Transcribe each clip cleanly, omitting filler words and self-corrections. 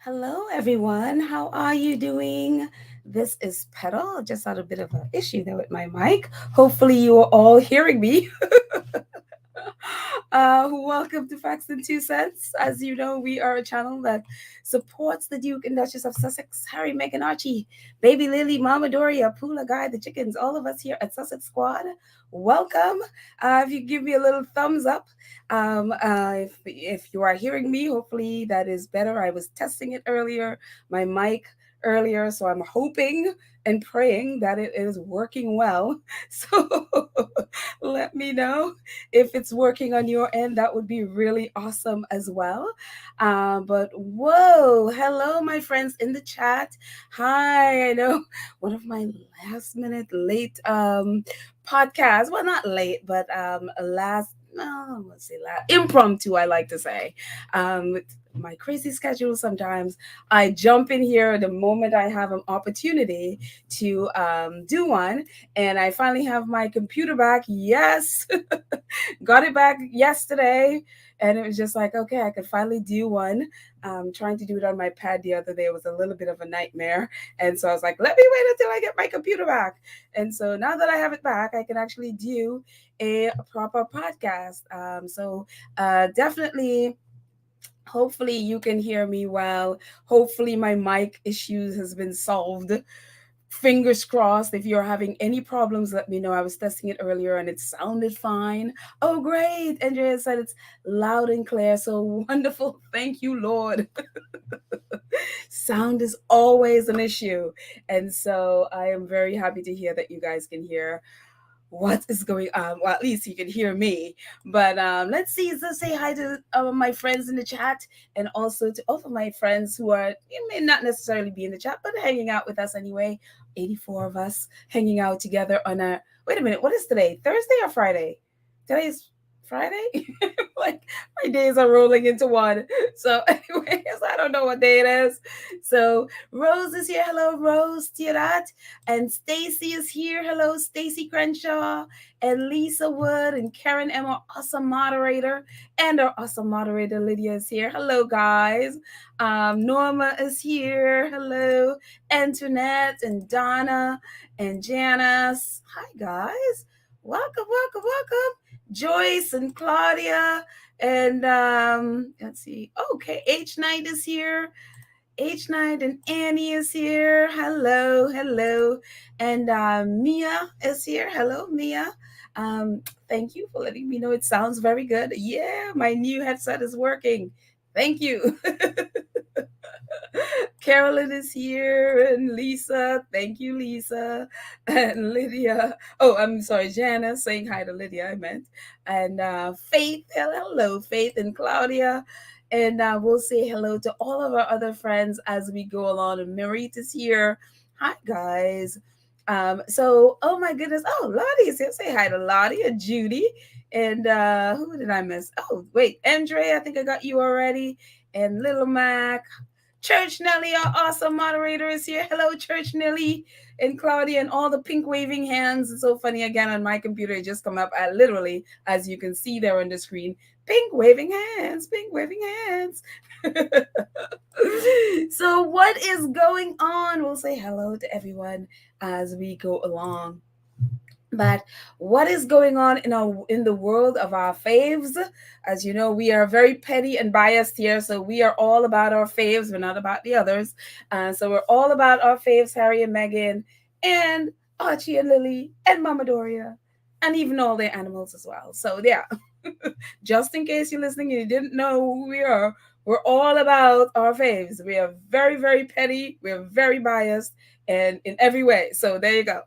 Hello, everyone. How are you doing? This is Petal. Just had a bit of an issue there with my mic. Hopefully, you are all hearing me. Welcome to Facts and Two Cents. As you know, we are a channel that supports the Duke and Duchess of Sussex, Harry, Meghan, Archie, Baby Lily, Mama Doria, Poola Guy, the chickens, all of us here at Sussex Squad. Welcome. If you give me a little thumbs up, if you are hearing me, hopefully that is better. I was testing it earlier, my mic earlier, so I'm hoping and praying that it is working well. So let me know if it's working on your end. That would be really awesome as well. But whoa, hello, my friends in the chat. Hi, I know one of my last minute late podcasts. Well, not late, but last. No, let's say last impromptu. I like to say, with my crazy schedule. Sometimes I jump in here the moment I have an opportunity to do one, and I finally have my computer back. Yes, got it back yesterday, and it was just like, okay, I could finally do one. Trying to do it on my pad the other day was a little bit of a nightmare, and so I was like, let me wait until I get my computer back. And so now that I have it back, I can actually do a proper podcast. Definitely, hopefully you can hear me well. Hopefully my mic issues has been solved. Fingers crossed. If you're having any problems, let me know. I was testing it earlier and it sounded fine. Oh, great. Andrea said it's loud and clear. So wonderful. Thank you, Lord. Sound is always an issue. And so I am very happy to hear that you guys can hear what is going on. Well, at least you can hear me. But let's see. Let's say hi to my friends in the chat, and also to all of my friends who are, you may not necessarily be in the chat, but hanging out with us anyway. 84 of us hanging out together on a. Wait a minute. What is today? Thursday or Friday? Today is Friday. Like my days are rolling into one. So, anyways, I don't know what day it is. So Rose is here. Hello, Rose. Tiarat. And Stacy is here. Hello, Stacy Crenshaw. And Lisa Wood and Karen M, our awesome moderator. And our awesome moderator, Lydia, is here. Hello, guys. Norma is here. Hello. Antoinette and Donna and Janice. Hi, guys. Welcome, welcome, welcome. Joyce and Claudia. And let's see. Okay, H Knight is here. H Knight and Annie is here. Hello, hello. And Mia is here. Hello, Mia. Thank you for letting me know it sounds very good. Yeah, my new headset is working. Thank you. Carolyn is here and Lisa. Thank you, Lisa. And Lydia. Oh, I'm sorry, Janice saying hi to Lydia, I meant. And Faith. Hello, Faith and Claudia. And we'll say hello to all of our other friends as we go along. And Marit is here. Hi, guys. Oh my goodness. Oh, Lottie is here. Say hi to Lottie and Judy. And who did I miss? Oh, wait, Andre, I think I got you already. And Little Mac. Church Nelly, our awesome moderator, is here. Hello, Church Nelly and Claudia, and all the pink waving hands. It's so funny again on my computer. It just come up at literally, as you can see there on the screen, pink waving hands, pink waving hands. So, what is going on? We'll say hello to everyone as we go along. But what is going on in the world of our faves? As you know, we are very petty and biased here, so we are all about our faves. We're not about the others. So we're all about our faves, Harry and Meghan, and Archie and Lily, and Mama Doria, and even all their animals as well. So yeah, just in case you're listening and you didn't know who we are, we're all about our faves. We are very, very petty. We're very biased, and in every way. So there you go.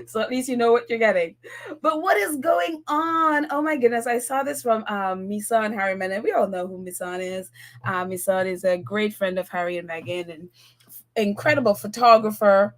So at least you know what you're getting. But what is going on? Oh my goodness, I saw this from Misan Harriman, and we all know who Misan is. Misan is a great friend of Harry and Meghan, and incredible photographer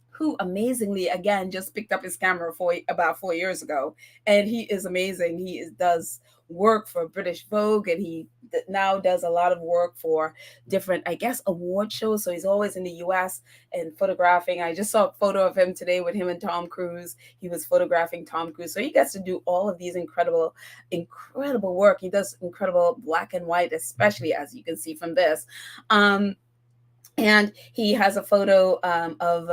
who amazingly again just picked up his camera for about 4 years ago, and he is amazing. Does work for British Vogue, and he now does a lot of work for different, I guess, award shows. So he's always in the US and photographing. I just saw a photo of him today with him and Tom Cruise. He was photographing Tom Cruise. So he gets to do all of these incredible work. He does incredible black and white, especially as you can see from this. Um, and he has a photo of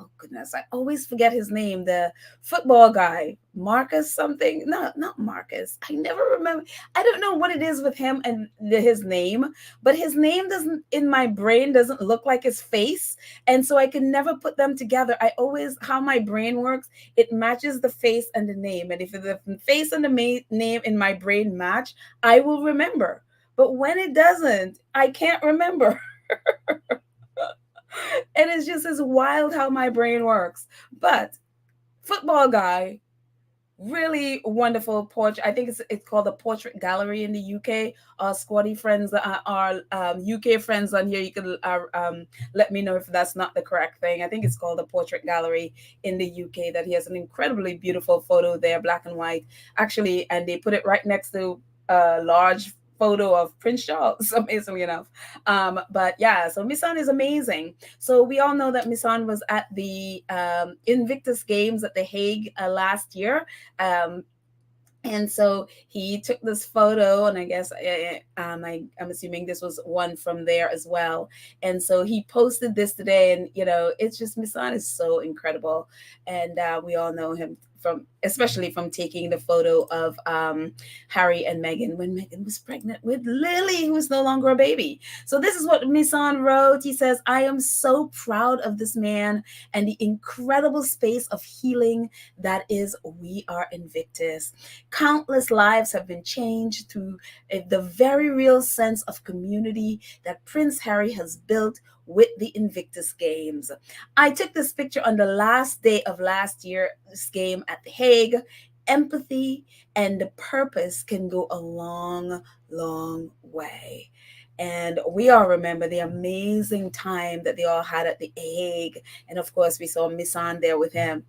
oh goodness, I always forget his name, the football guy, Marcus something. No, not Marcus, I never remember. I don't know what it is with him and his name, but his name doesn't, in my brain, doesn't look like his face, and so I can never put them together. I always, how my brain works, it matches the face and the name, and if the face and the name in my brain match, I will remember, but when it doesn't, I can't remember. And it's just as wild how my brain works. But football guy, really wonderful portrait. I think it's called the Portrait Gallery in the UK. Our squatty friends, our UK friends on here, you can let me know if that's not the correct thing. I think it's called the Portrait Gallery in the UK. That he has an incredibly beautiful photo there, black and white, actually, and they put it right next to a large photo of Prince Charles, amazingly enough. But yeah, so Misan is amazing. So we all know that Misan was at the Invictus Games at The Hague last year. Um, and so he took this photo, and I guess I'm assuming this was one from there as well. And so he posted this today, and it's just, Misan is so incredible, and we all know him from, especially from taking the photo of Harry and Meghan when Meghan was pregnant with Lily, who is no longer a baby. So this is what Misan wrote. He says, "I am so proud of this man and the incredible space of healing that is We Are Invictus. Countless lives have been changed through the very real sense of community that Prince Harry has built with the Invictus Games. I took this picture on the last day of last year's game at The Hague. Empathy and the purpose can go a long, long way." And we all remember the amazing time that they all had at The Hague. And of course, we saw Misan there with him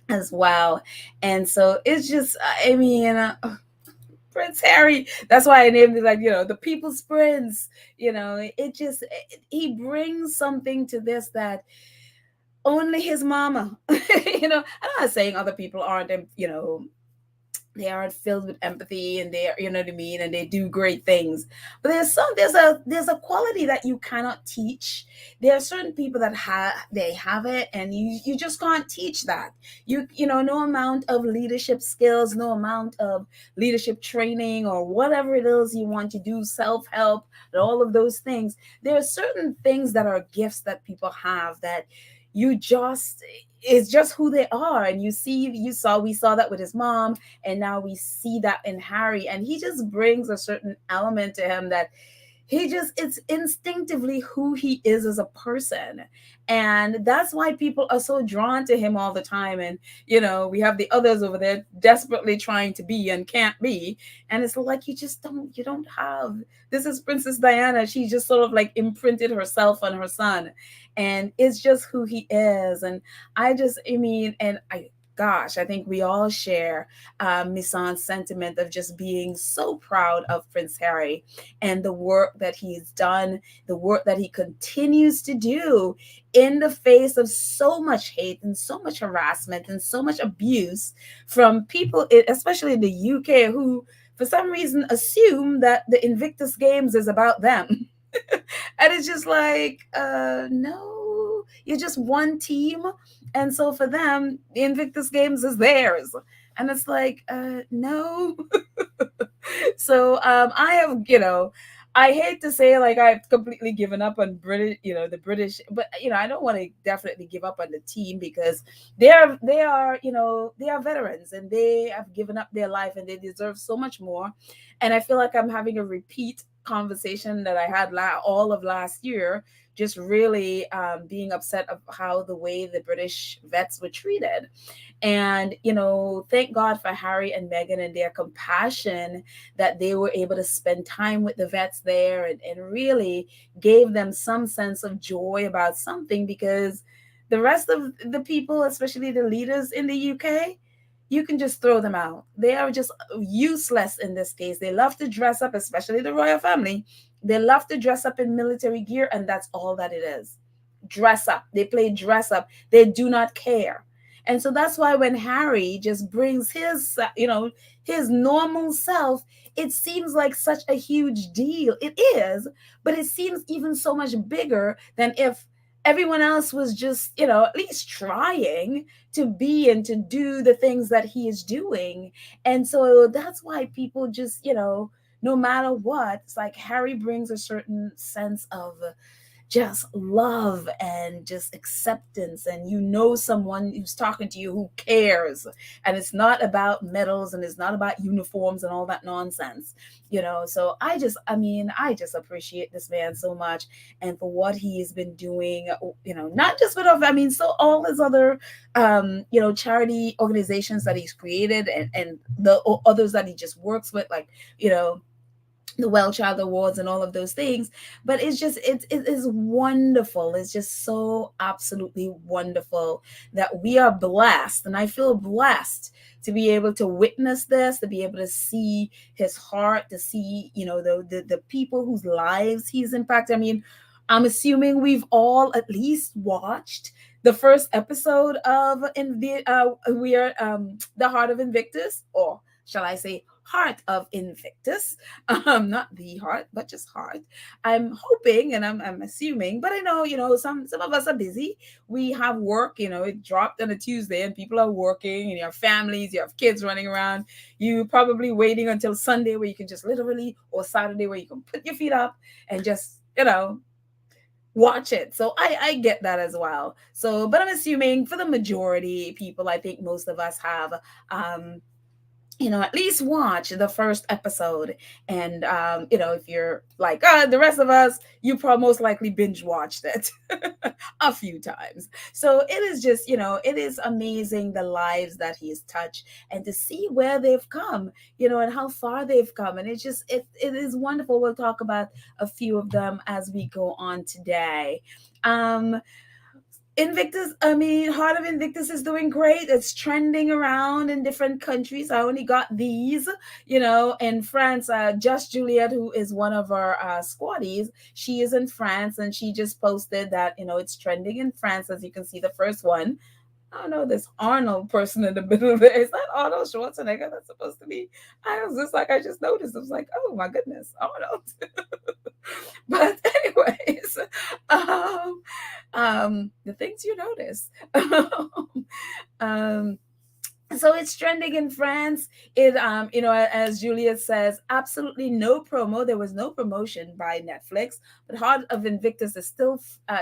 as well. And so it's just, I mean, Prince Harry. That's why I named it, like, the People's Prince. He brings something to this that only his mama. I'm not saying other people aren't, they aren't filled with empathy, and they're, you know what I mean, and they do great things, but there's a quality that you cannot teach. There are certain people that have it, and you just can't teach that. No amount of leadership skills, no amount of leadership training, or whatever it is you want to do, self-help, and all of those things. There are certain things that are gifts that people have that you just, it's just who they are. And we saw that with his mom, and now we see that in Harry, and he just brings a certain element to him that it's instinctively who he is as a person. And that's why people are so drawn to him all the time. And we have the others over there desperately trying to be and can't be, and it's like, you don't have, this is Princess Diana. She just sort of like imprinted herself on her son, and it's just who he is. And I mean, and I gosh, I think we all share Misan's sentiment of just being so proud of Prince Harry and the work that he's done, the work that he continues to do in the face of so much hate and so much harassment and so much abuse from people, especially in the UK, who for some reason assume that the Invictus Games is about them. And it's just like, no, you're just one team. And so for them, the Invictus Games is theirs. And it's like, no. So I have, I hate to say, like, I've completely given up on British, the British, but I don't want to definitely give up on the team, because they are veterans, and they have given up their life, and they deserve so much more. And I feel like I'm having a repeat conversation that I had all of last year, just really being upset of how the way the British vets were treated. And, thank God for Harry and Meghan and their compassion, that they were able to spend time with the vets there, and really gave them some sense of joy about something, because the rest of the people, especially the leaders in the UK, you can just throw them out. They are just useless in this case. They love to dress up, especially the royal family. They love to dress up in military gear, and that's all that it is. Dress up. They play dress up. They do not care. And so that's why when Harry just brings his, his normal self, it seems like such a huge deal. It is, but it seems even so much bigger than if everyone else was just, at least trying to be and to do the things that he is doing. And so that's why people just, no matter what, it's like Harry brings a certain sense of just love and just acceptance, and someone who's talking to you who cares, and it's not about medals and it's not about uniforms and all that nonsense. So I just appreciate this man so much, and for what he has been doing, not just with so all his other charity organizations that he's created, and the others that he just works with, like the Well Child Awards and all of those things. But it is wonderful. It's just so absolutely wonderful that we are blessed, and I feel blessed to be able to witness this, to be able to see his heart, to see the people whose lives he's impacted. I'm assuming we've all at least watched the first episode of the Heart of Invictus, or shall I say Heart of Invictus. Not the heart, but just heart. I'm hoping, and I'm assuming, but I know, some of us are busy. We have work, it dropped on a Tuesday and people are working, and you have families, you have kids running around. You probably waiting until Sunday where you can just literally, or Saturday where you can put your feet up and just, watch it. So I get that as well. So, but I'm assuming for the majority people, I think most of us have at least watch the first episode. And if you're like the rest of us, you probably most likely binge watched it a few times. So it is just, it is amazing the lives that he has touched, and to see where they've come, and how far they've come. And it is wonderful. We'll talk about a few of them as we go on today. Heart of Invictus is doing great. It's trending around in different countries. I only got these, in France. Just Juliet, who is one of our squaddies, she is in France, and she just posted that, it's trending in France. As you can see, the first one. I don't know, this Arnold person in the middle there. Is that Arnold Schwarzenegger that's supposed to be? I just noticed. I was like, oh my goodness, Arnold. But anyways, the things you notice. um, so it's trending in France. It as Juliet says, absolutely no promo. There was no promotion by Netflix, but Heart of Invictus is still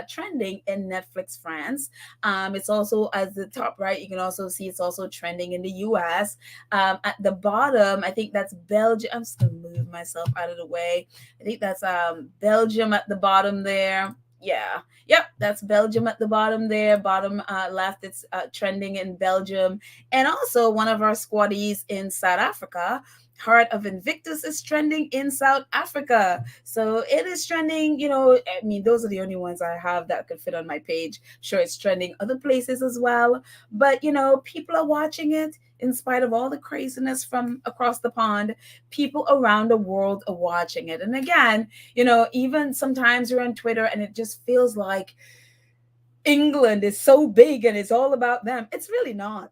trending in Netflix France. It's also, as the top right, you can also see it's also trending in the US. At the bottom, I think that's Belgium. I'm just gonna move myself out of the way. I think that's Belgium at the bottom there. Yeah. Yep, that's Belgium at the bottom there. Bottom left, it's trending in Belgium. And also one of our squaddies in South Africa, Heart of Invictus, is trending in South Africa. So it is trending, those are the only ones I have that could fit on my page. Sure, it's trending other places as well. But, people are watching it. In spite of all the craziness from across the pond, people around the world are watching it. And again, even sometimes you're on Twitter and it just feels like England is so big and it's all about them. It's really not.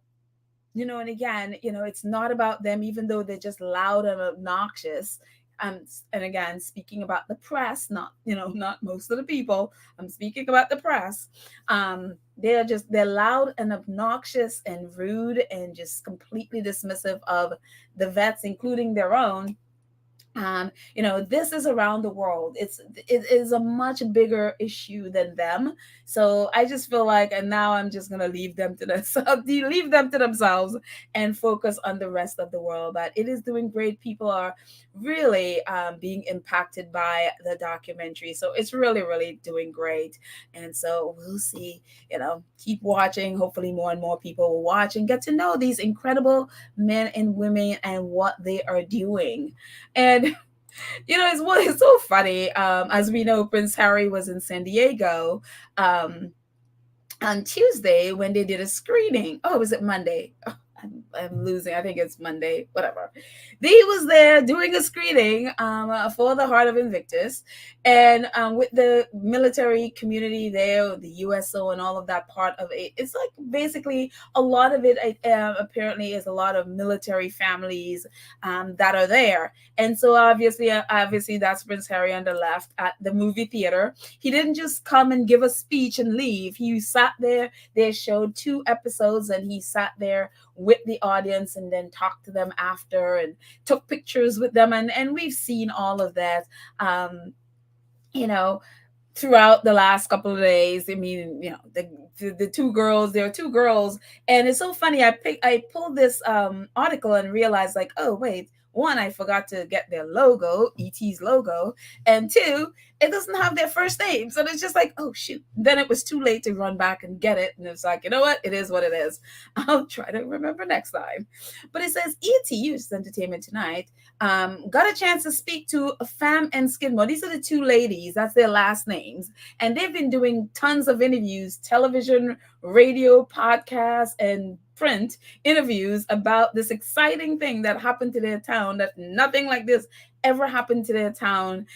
And again, it's not about them, even though they're just loud and obnoxious. And again, speaking about the press, not most of the people, I'm speaking about the press. They're loud and obnoxious and rude and just completely dismissive of the vets, including their own. This is around the world. It is a much bigger issue than them. So I just feel like, and now I'm just gonna leave them to themselves and focus on the rest of the world. But it is doing great. People are really being impacted by the documentary. So it's really, really doing great. And so we'll see. Keep watching. Hopefully, more and more people will watch and get to know these incredible men and women and what they are doing. And it's so funny. As we know, Prince Harry was in San Diego on Tuesday when they did a screening. Oh, was it Monday? Oh, I'm losing. I think it's Monday, whatever. He was there doing a screening for the Heart of Invictus, and with the military community there, the USO, and all of that part of it. It's like basically a lot of it. Apparently, is a lot of military families that are there, and so obviously, that's Prince Harry on the left at the movie theater. He didn't just come and give a speech and leave. He sat there. They showed 2 episodes, and he sat there with the audience and then talked to them after and took pictures with them. And we've seen all of that, you know, throughout the last couple of days. I mean, the 2 girls, there are 2 girls, and it's so funny. I pulled this article and realized, like, oh wait, one, I forgot to get their logo, ET's logo, and 2, it doesn't have their first name. So it's just like, oh shoot. Then it was too late to run back and get it. And it's like, you know what? It is what it is. I'll try to remember next time. But it says ET, which is Entertainment Tonight, got a chance to speak to Fam and Skidmore. These are the 2 ladies. That's their last names. And they've been doing tons of interviews, television, radio, podcasts, and print interviews about this exciting thing that happened to their town, that nothing like this ever happened to their town.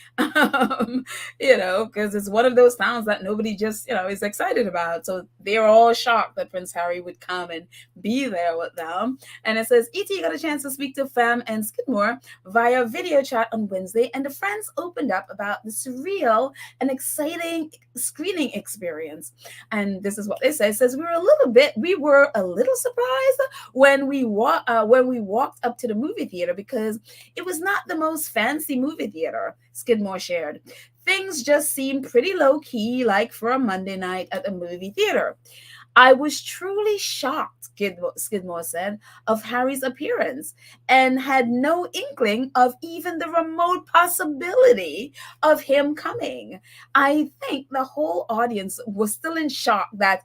Because it's one of those towns that nobody just, is excited about. So they're all shocked that Prince Harry would come and be there with them. And it says, E.T. got a chance to speak to Fam and Skidmore via video chat on Wednesday, and the friends opened up about the surreal and exciting screening experience. And this is what they say. It says, we were a little surprised when we walked up to the movie theater, because it was not the most fancy movie theater, Skidmore shared. Things just seemed pretty low key, like for a Monday night at a movie theater. I was truly shocked, Skidmore said, of Harry's appearance, and had no inkling of even the remote possibility of him coming. I think the whole audience was still in shock that,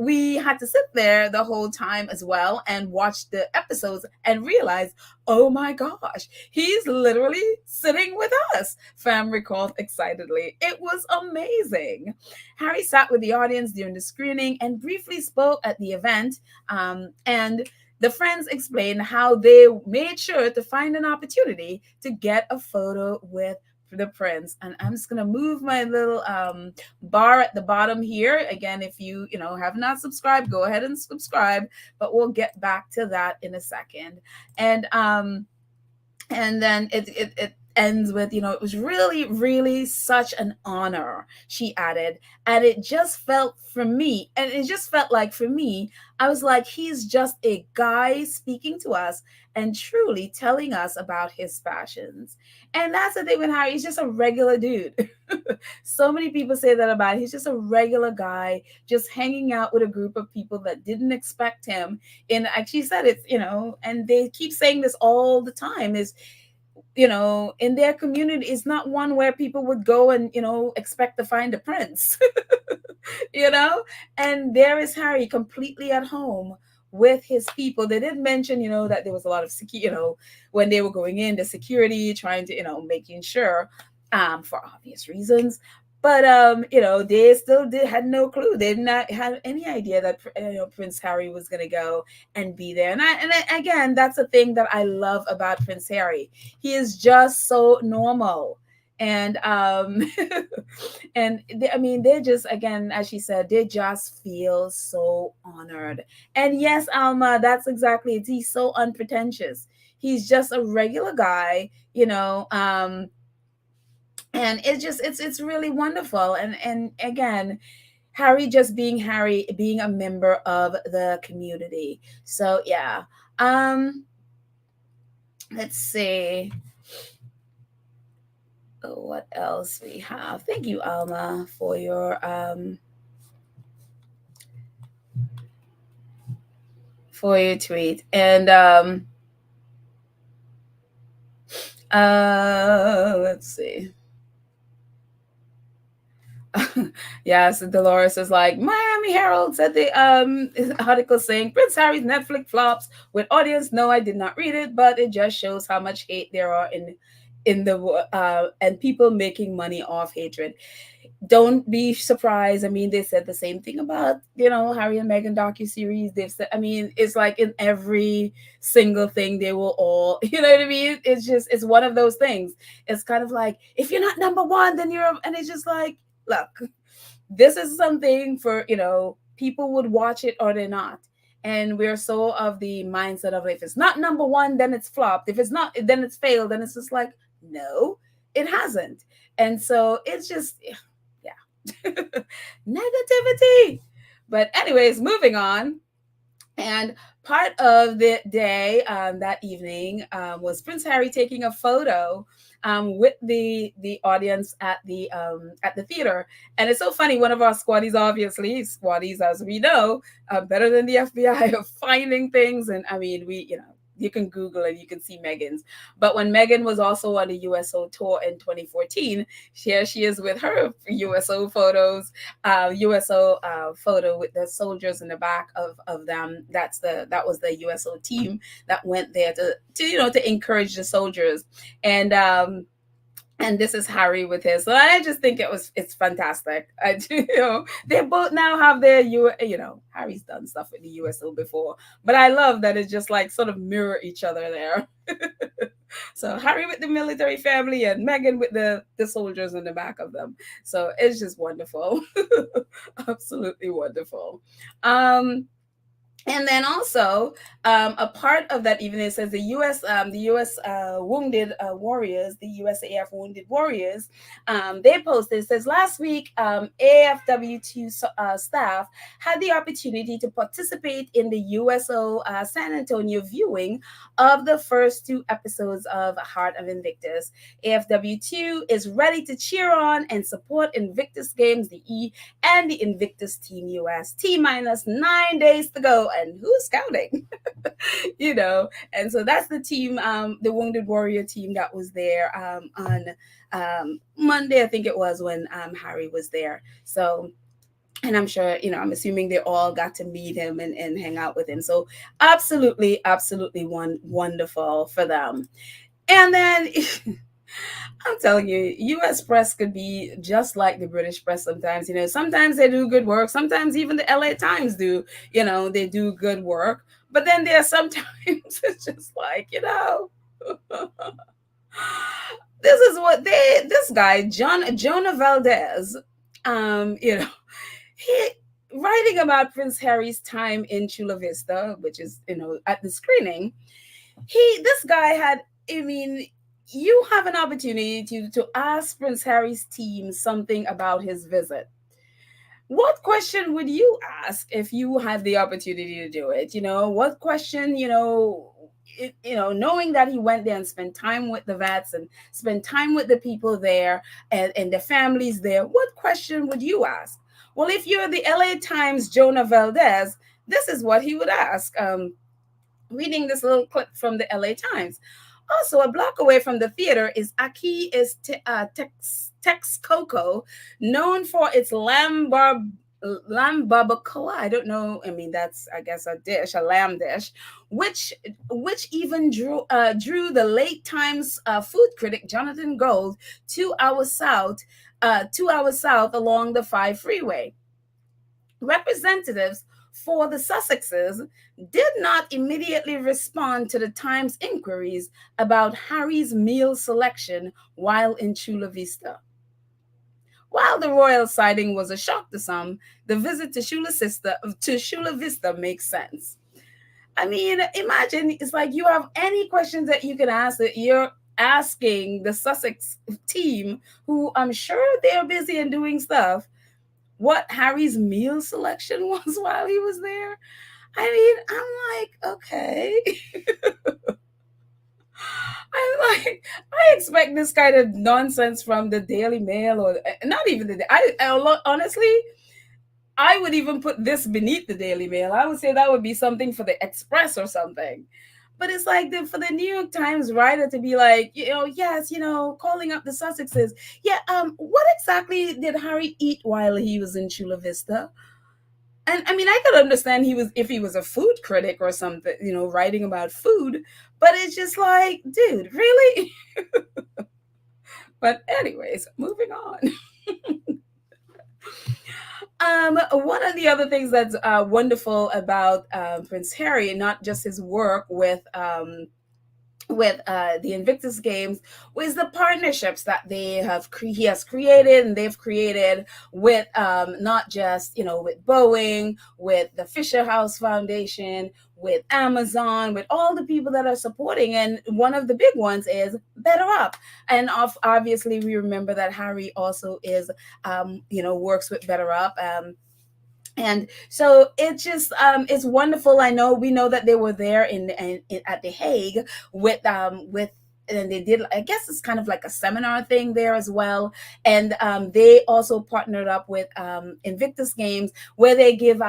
we had to sit there the whole time as well and watch the episodes and realize, oh my gosh, he's literally sitting with us, Fam recalled excitedly. It was amazing. Harry sat with the audience during the screening and briefly spoke at the event, and the friends explained how they made sure to find an opportunity to get a photo with the prince. And I'm just going to move my little bar at the bottom here. Again, if you have not subscribed, go ahead and subscribe, but we'll get back to that in a second. And then it ends with, it was really, really such an honor, she added. And it just felt like for me, I was like, he's just a guy speaking to us and truly telling us about his passions. And that's the thing with Harry. He's just a regular dude. So many people say that about him. He's just a regular guy, just hanging out with a group of people that didn't expect him. And like she said, it's, and they keep saying this all the time, is, in their community is not one where people would go and, expect to find a prince, and there is Harry completely at home with his people. They did mention, that there was a lot of security, when they were going in, the security trying to, making sure, for obvious reasons. But they still had no clue. They did not have any idea that Prince Harry was going to go and be there. And again, that's the thing that I love about Prince Harry. He is just so normal. And they're just, again, as she said, they just feel so honored. And yes, Alma, that's exactly it. He's so unpretentious. He's just a regular guy, and it's really wonderful. And again, Harry just being Harry, being a member of the community. So yeah. Let's see what else we have. Thank you, Alma, for your tweet. And let's see. Yes, Dolores is like, Miami Herald said the article saying Prince Harry's Netflix flops with audience. No, I did not read it, but it just shows how much hate there are in the and people making money off hatred. don't be surprised. I mean, they said the same thing about, Harry and Meghan docuseries. They've said, I mean, it's like in every single thing they will all, you know what I mean? It's just, it's one of those things. It's kind of like, if you're not number one, then and it's just like, look, this is something for, people would watch it or they're not. And we're so of the mindset of, if it's not number one, then it's flopped. If it's not, then it's failed. And it's just like, no, it hasn't. And so it's just, yeah, negativity. But anyways, moving on. And part of the day, that evening, was Prince Harry taking a photo, with the audience at the theater. And it's so funny. One of our squaddies, obviously, squaddies, as we know, better than the FBI, of finding things. And I mean, you can Google and you can see Meghan's. But when Meghan was also on the USO tour in 2014, here she is with her USO photos, USO photo with the soldiers in the back of them. That was the USO team that went there to encourage the soldiers. And this is Harry with his. So I just think it's fantastic. They both now have their Harry's done stuff with the USO before, but I love that it's just like sort of mirror each other there. So Harry with the military family and Meghan with the soldiers in the back of them. So it's just wonderful. Absolutely wonderful. And then also, a part of that evening, it says the U.S. Wounded Warriors, the USAF Wounded Warriors, they posted, it says last week, AFW2 staff had the opportunity to participate in the USO San Antonio viewing of the first two episodes of Heart of Invictus. AFW2 is ready to cheer on and support Invictus Games, the E, and the Invictus Team US. T-minus 9 days to go. And who's scouting? And so that's the team, the Wounded Warrior team that was there on Monday, I think it was, when Harry was there. So, and I'm sure, I'm assuming they all got to meet him and hang out with him. So absolutely, absolutely wonderful for them. And then I'm telling you, U.S. press could be just like the British press sometimes. Sometimes they do good work. Sometimes even the L.A. Times do. They do good work. But then there are sometimes it's just like, this is what this guy, Jonah Valdez, he writing about Prince Harry's time in Chula Vista, which is, at the screening. This guy had, I mean, you have an opportunity to ask Prince Harry's team something about his visit. What question would you ask if you had the opportunity to do it? What question, knowing that he went there and spent time with the vets and spent time with the people there and the families there, what question would you ask? Well, if you're the LA Times Jonah Valdez, this is what he would ask. Reading this little clip from the LA Times. Also, a block away from the theater is Texcoco, known for its lamb barbacoa. I don't know. I mean, that's, I guess, a lamb dish, which even drew the late Times food critic Jonathan Gold 2 hours south along the 5 freeway. Representatives for the Sussexes did not immediately respond to the Times inquiries about Harry's meal selection while in Chula Vista. While the royal sighting was a shock to some, the visit to Chula Vista makes sense. I mean, imagine it's like you have any questions that you can ask that you're asking the Sussex team, who I'm sure they're busy and doing stuff, what Harry's meal selection was while he was there. I mean, I'm like, okay. I expect this kind of nonsense from the Daily Mail, or not even honestly, I would even put this beneath the Daily Mail. I would say that would be something for the Express or something. But it's like for the New York Times writer to be like, yes, calling up the Sussexes. Yeah, what exactly did Harry eat while he was in Chula Vista? And I mean, I could understand if he was a food critic or something, writing about food. But it's just like, dude, really? But anyways, moving on. One of the other things that's wonderful about Prince Harry, not just his work with the Invictus Games, was the partnerships that he has created and they've created with not just with Boeing, with the Fisher House Foundation, with Amazon, with all the people that are supporting. And one of the big ones is BetterUp. And obviously, we remember that Harry also is, works with BetterUp. And so it just it's wonderful. We know that they were there in at the Hague with and they did, I guess it's kind of like a seminar thing there as well. And they also partnered up with Invictus Games, where they give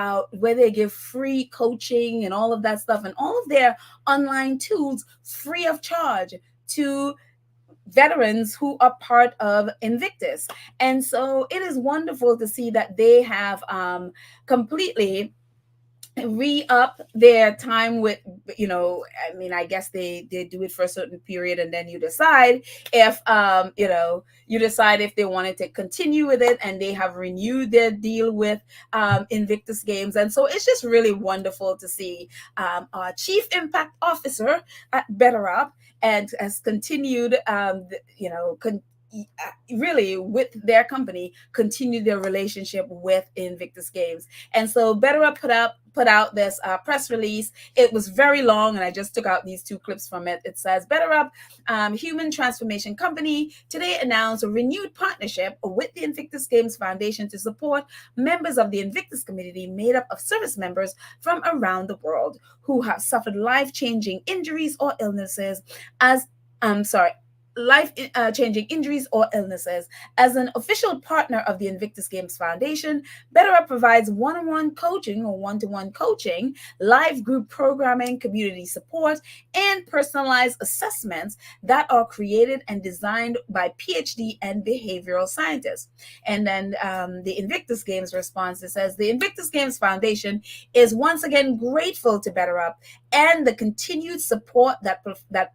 free coaching and all of that stuff, and all of their online tools free of charge to veterans who are part of Invictus. And so it is wonderful to see that they have completely re-up their time with, I guess they do it for a certain period, and then you decide if you decide if they wanted to continue with it, and they have renewed their deal with Invictus Games. And so it's just really wonderful to see our chief impact officer at BetterUp and has continued really with their company, continue their relationship with Invictus Games. And so BetterUp put out this press release. It was very long, and I just took out these two clips from it. It says, BetterUp, human transformation company, today announced a renewed partnership with the Invictus Games Foundation to support members of the Invictus community, made up of service members from around the world who have suffered life-changing injuries or illnesses life-changing injuries or illnesses. As an official partner of the Invictus Games Foundation, BetterUp provides one-on-one coaching or one-to-one coaching, live group programming, community support, and personalized assessments that are created and designed by PhD and behavioral scientists. And then the Invictus Games response, it says, the Invictus Games Foundation is once again grateful to BetterUp and the continued support that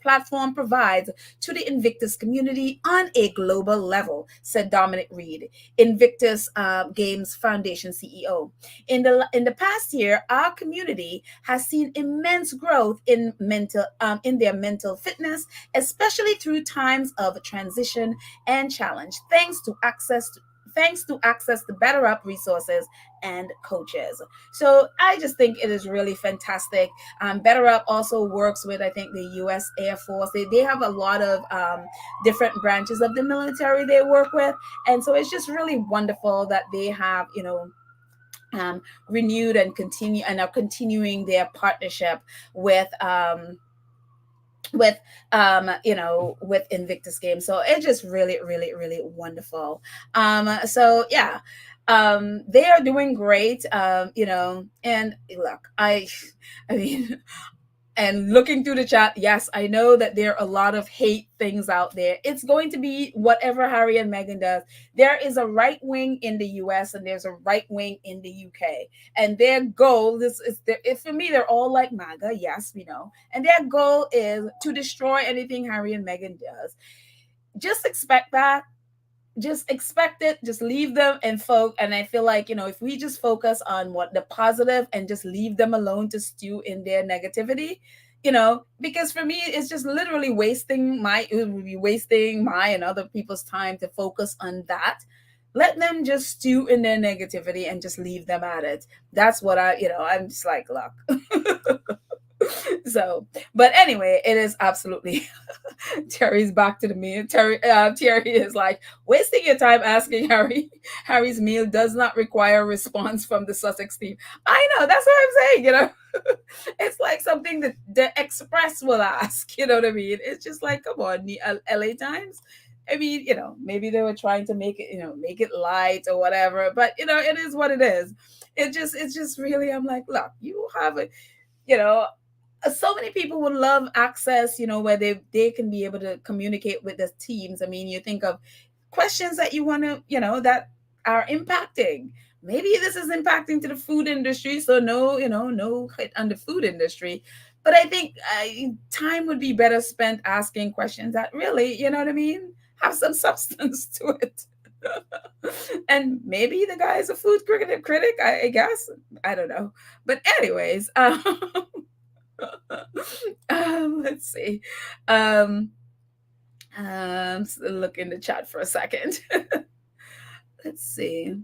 platform provides to the Invictus community on a global level, said Dominic Reed, Invictus Games Foundation CEO. In the past year, our community has seen immense growth in their mental fitness, especially through times of transition and challenge, thanks to access to BetterUp resources and coaches. So I just think it is really fantastic. BetterUp also works with, I think, the U.S. Air Force. They have a lot of different branches of the military they work with. And so it's just really wonderful that they have, renewed and are continuing their partnership with with Invictus Games. So it's just really, really, really wonderful. So yeah, they are doing great. And look, I mean, and looking through the chat, yes, I know that there are a lot of hate things out there. It's going to be whatever Harry and Meghan does. There is a right wing in the US and there's a right wing in the UK. And their goal, for me, they're all like MAGA, yes, we know. And their goal is to destroy anything Harry and Meghan does. Just expect that. Just expect it, just leave them and I feel like, if we just focus on what the positive and just leave them alone to stew in their negativity, because for me it's just literally it would be wasting my and other people's time to focus on that. Let them just stew in their negativity and just leave them at it. That's what I'm just like, look. So, but anyway, it is absolutely Terry's back to the meal. Terry is like, wasting your time asking Harry's meal does not require a response from the Sussex team. I know, that's what I'm saying, It's like something that the Express will ask, you know what I mean? It's just like, come on, the LA Times. I mean, maybe they were trying to make it light or whatever, but it is what it is. It's just really, I'm like, look, you have so many people would love access, where they can be able to communicate with the teams. I mean, you think of questions that you want to, that are impacting. Maybe this is impacting to the food industry, so no hit on the food industry. But I think time would be better spent asking questions that really, you know what I mean, have some substance to it. And maybe the guy is a food critic, I guess. I don't know. But anyways, let's see. Um, look in the chat for a second. Let's see.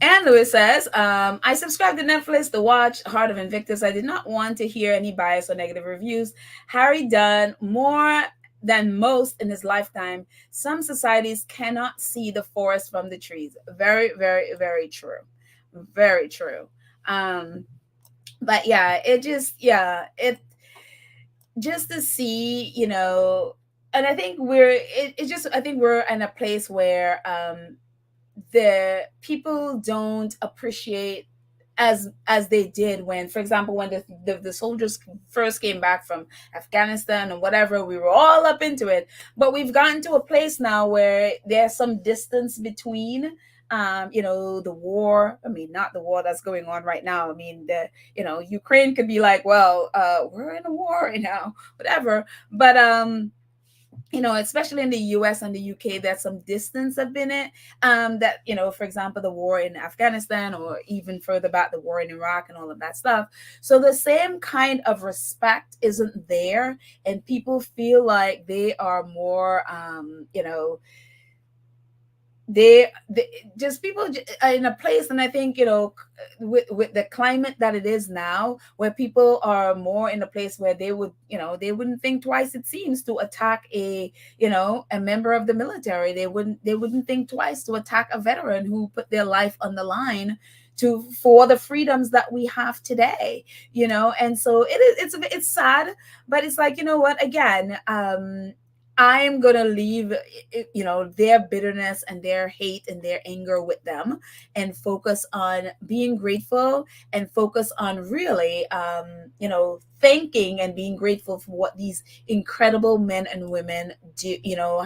And Lewis says, I subscribed to Netflix to watch Heart of Invictus. I did not want to hear any bias or negative reviews. Harry done more than most in his lifetime. Some societies cannot see the forest from the trees. Very, very, very true. Very true. But yeah, it just to see, and I think I think we're in a place where the people don't appreciate as they did when, for example, when the soldiers first came back from Afghanistan and whatever. We were all up into it, but we've gotten to a place now where there's some distance between the war. I mean, not the war that's going on right now. I mean, Ukraine could be like, well, we're in a war right now, whatever. But especially in the US and the UK, there's some distance have been it. That, for example, the war in Afghanistan, or even further back, the war in Iraq and all of that stuff. So the same kind of respect isn't there, and people feel like they are more, they just people are in a place. And I think, with the climate that it is now, where people are more in a place where they wouldn't think twice, it seems, to attack a member of the military. They wouldn't think twice to attack a veteran who put their life on the line for the freedoms that we have today. And so it's sad, but it's like, what, again, I'm going to leave, their bitterness and their hate and their anger with them, and focus on being grateful, and focus on really, thanking and being grateful for what these incredible men and women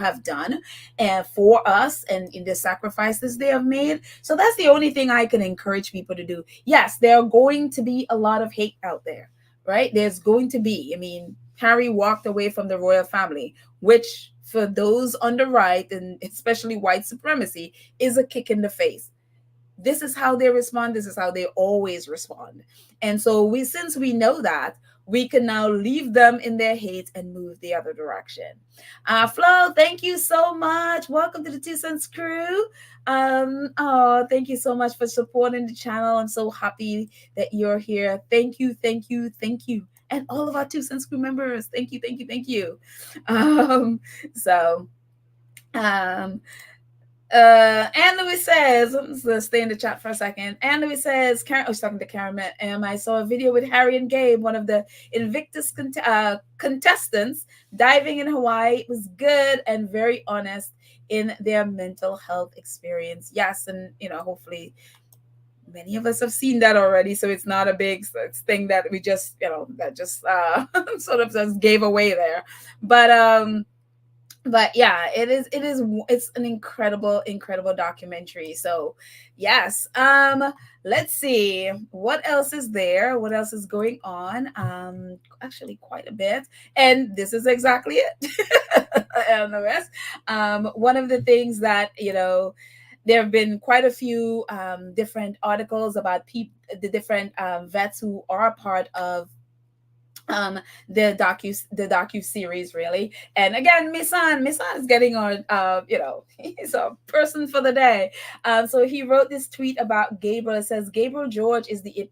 have done and for us, and in the sacrifices they have made. So that's the only thing I can encourage people to do. Yes, there are going to be a lot of hate out there, right? There's going to be, I mean, Harry walked away from the royal family, which for those on the right, and especially white supremacy, is a kick in the face. This is how they respond. This is how they always respond. And so since we know that, we can now leave them in their hate and move the other direction. Flo, thank you so much. Welcome to the 2 Cents crew. Thank you so much for supporting the channel. I'm so happy that you're here. Thank you, thank you, thank you. And all of our 2 Cents crew members, thank you, thank you, thank you. Anne Louis says, let's stay in the chat for a second. Anne Louis says, she's talking to Karen, I saw a video with Harry and Gabe, one of the Invictus contestants, diving in Hawaii. It was good and very honest in their mental health experience. Yes, and hopefully many of us have seen that already, so it's not a big thing that we just sort of just gave away there. But yeah, it's an incredible documentary. So yes, let's see what else is there, what else is going on. Actually quite a bit, and this is exactly it. On the rest, one of the things that there have been quite a few different articles about the different vets who are a part of the docu series, really. And again, Misan is getting on, he's a person for the day. So he wrote this tweet about Gabriel. It says, Gabriel George is the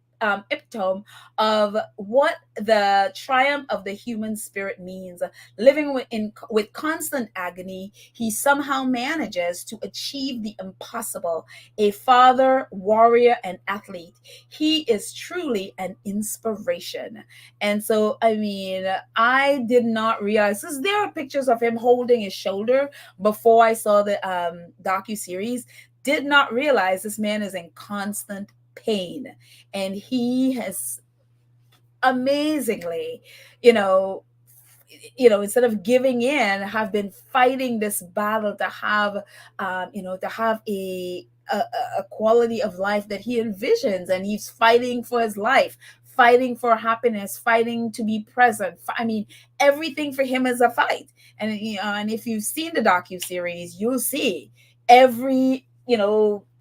epitome of what the triumph of the human spirit means. Living with constant agony, he somehow manages to achieve the impossible. A father, warrior, and athlete. He is truly an inspiration. And so, I mean, I did not realize, because there are pictures of him holding his shoulder before I saw the docu-series, did not realize this man is in constant pain, and he has amazingly, instead of giving in, have been fighting this battle to have, to have a quality of life that he envisions, and he's fighting for his life, fighting for happiness, fighting to be present. I mean, everything for him is a fight. And and if you've seen the docu-series, you'll see every,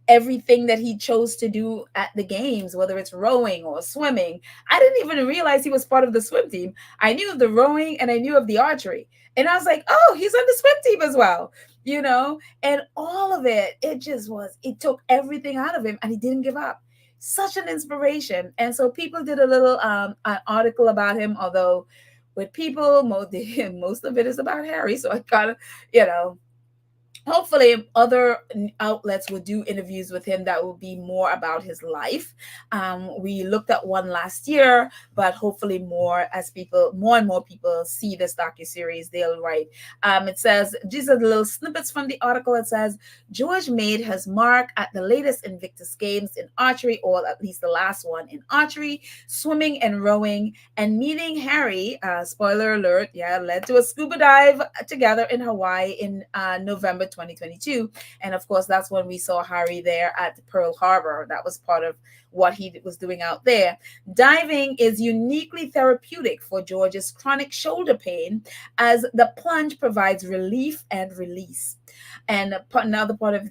everything that he chose to do at the games, whether it's rowing or swimming. I didn't even realize he was part of the swim team. I knew of the rowing and I knew of the archery. And I was like, oh, he's on the swim team as well, and all of it, it took everything out of him and he didn't give up. Such an inspiration. And so people did a little an article about him, although with people, most of it is about Harry. So I kind of, hopefully other outlets will do interviews with him that will be more about his life. We looked at one last year, but hopefully more and more people see this docuseries, they'll write. It says, these are the little snippets from the article. It says, George made his mark at the latest Invictus Games in archery, or at least the last one in archery, swimming and rowing, and meeting Harry, spoiler alert, led to a scuba dive together in Hawaii in November 2022. And of course, that's when we saw Harry there at Pearl Harbor. That was part of what he was doing out there. Diving is uniquely therapeutic for George's chronic shoulder pain, as the plunge provides relief and release. And another part of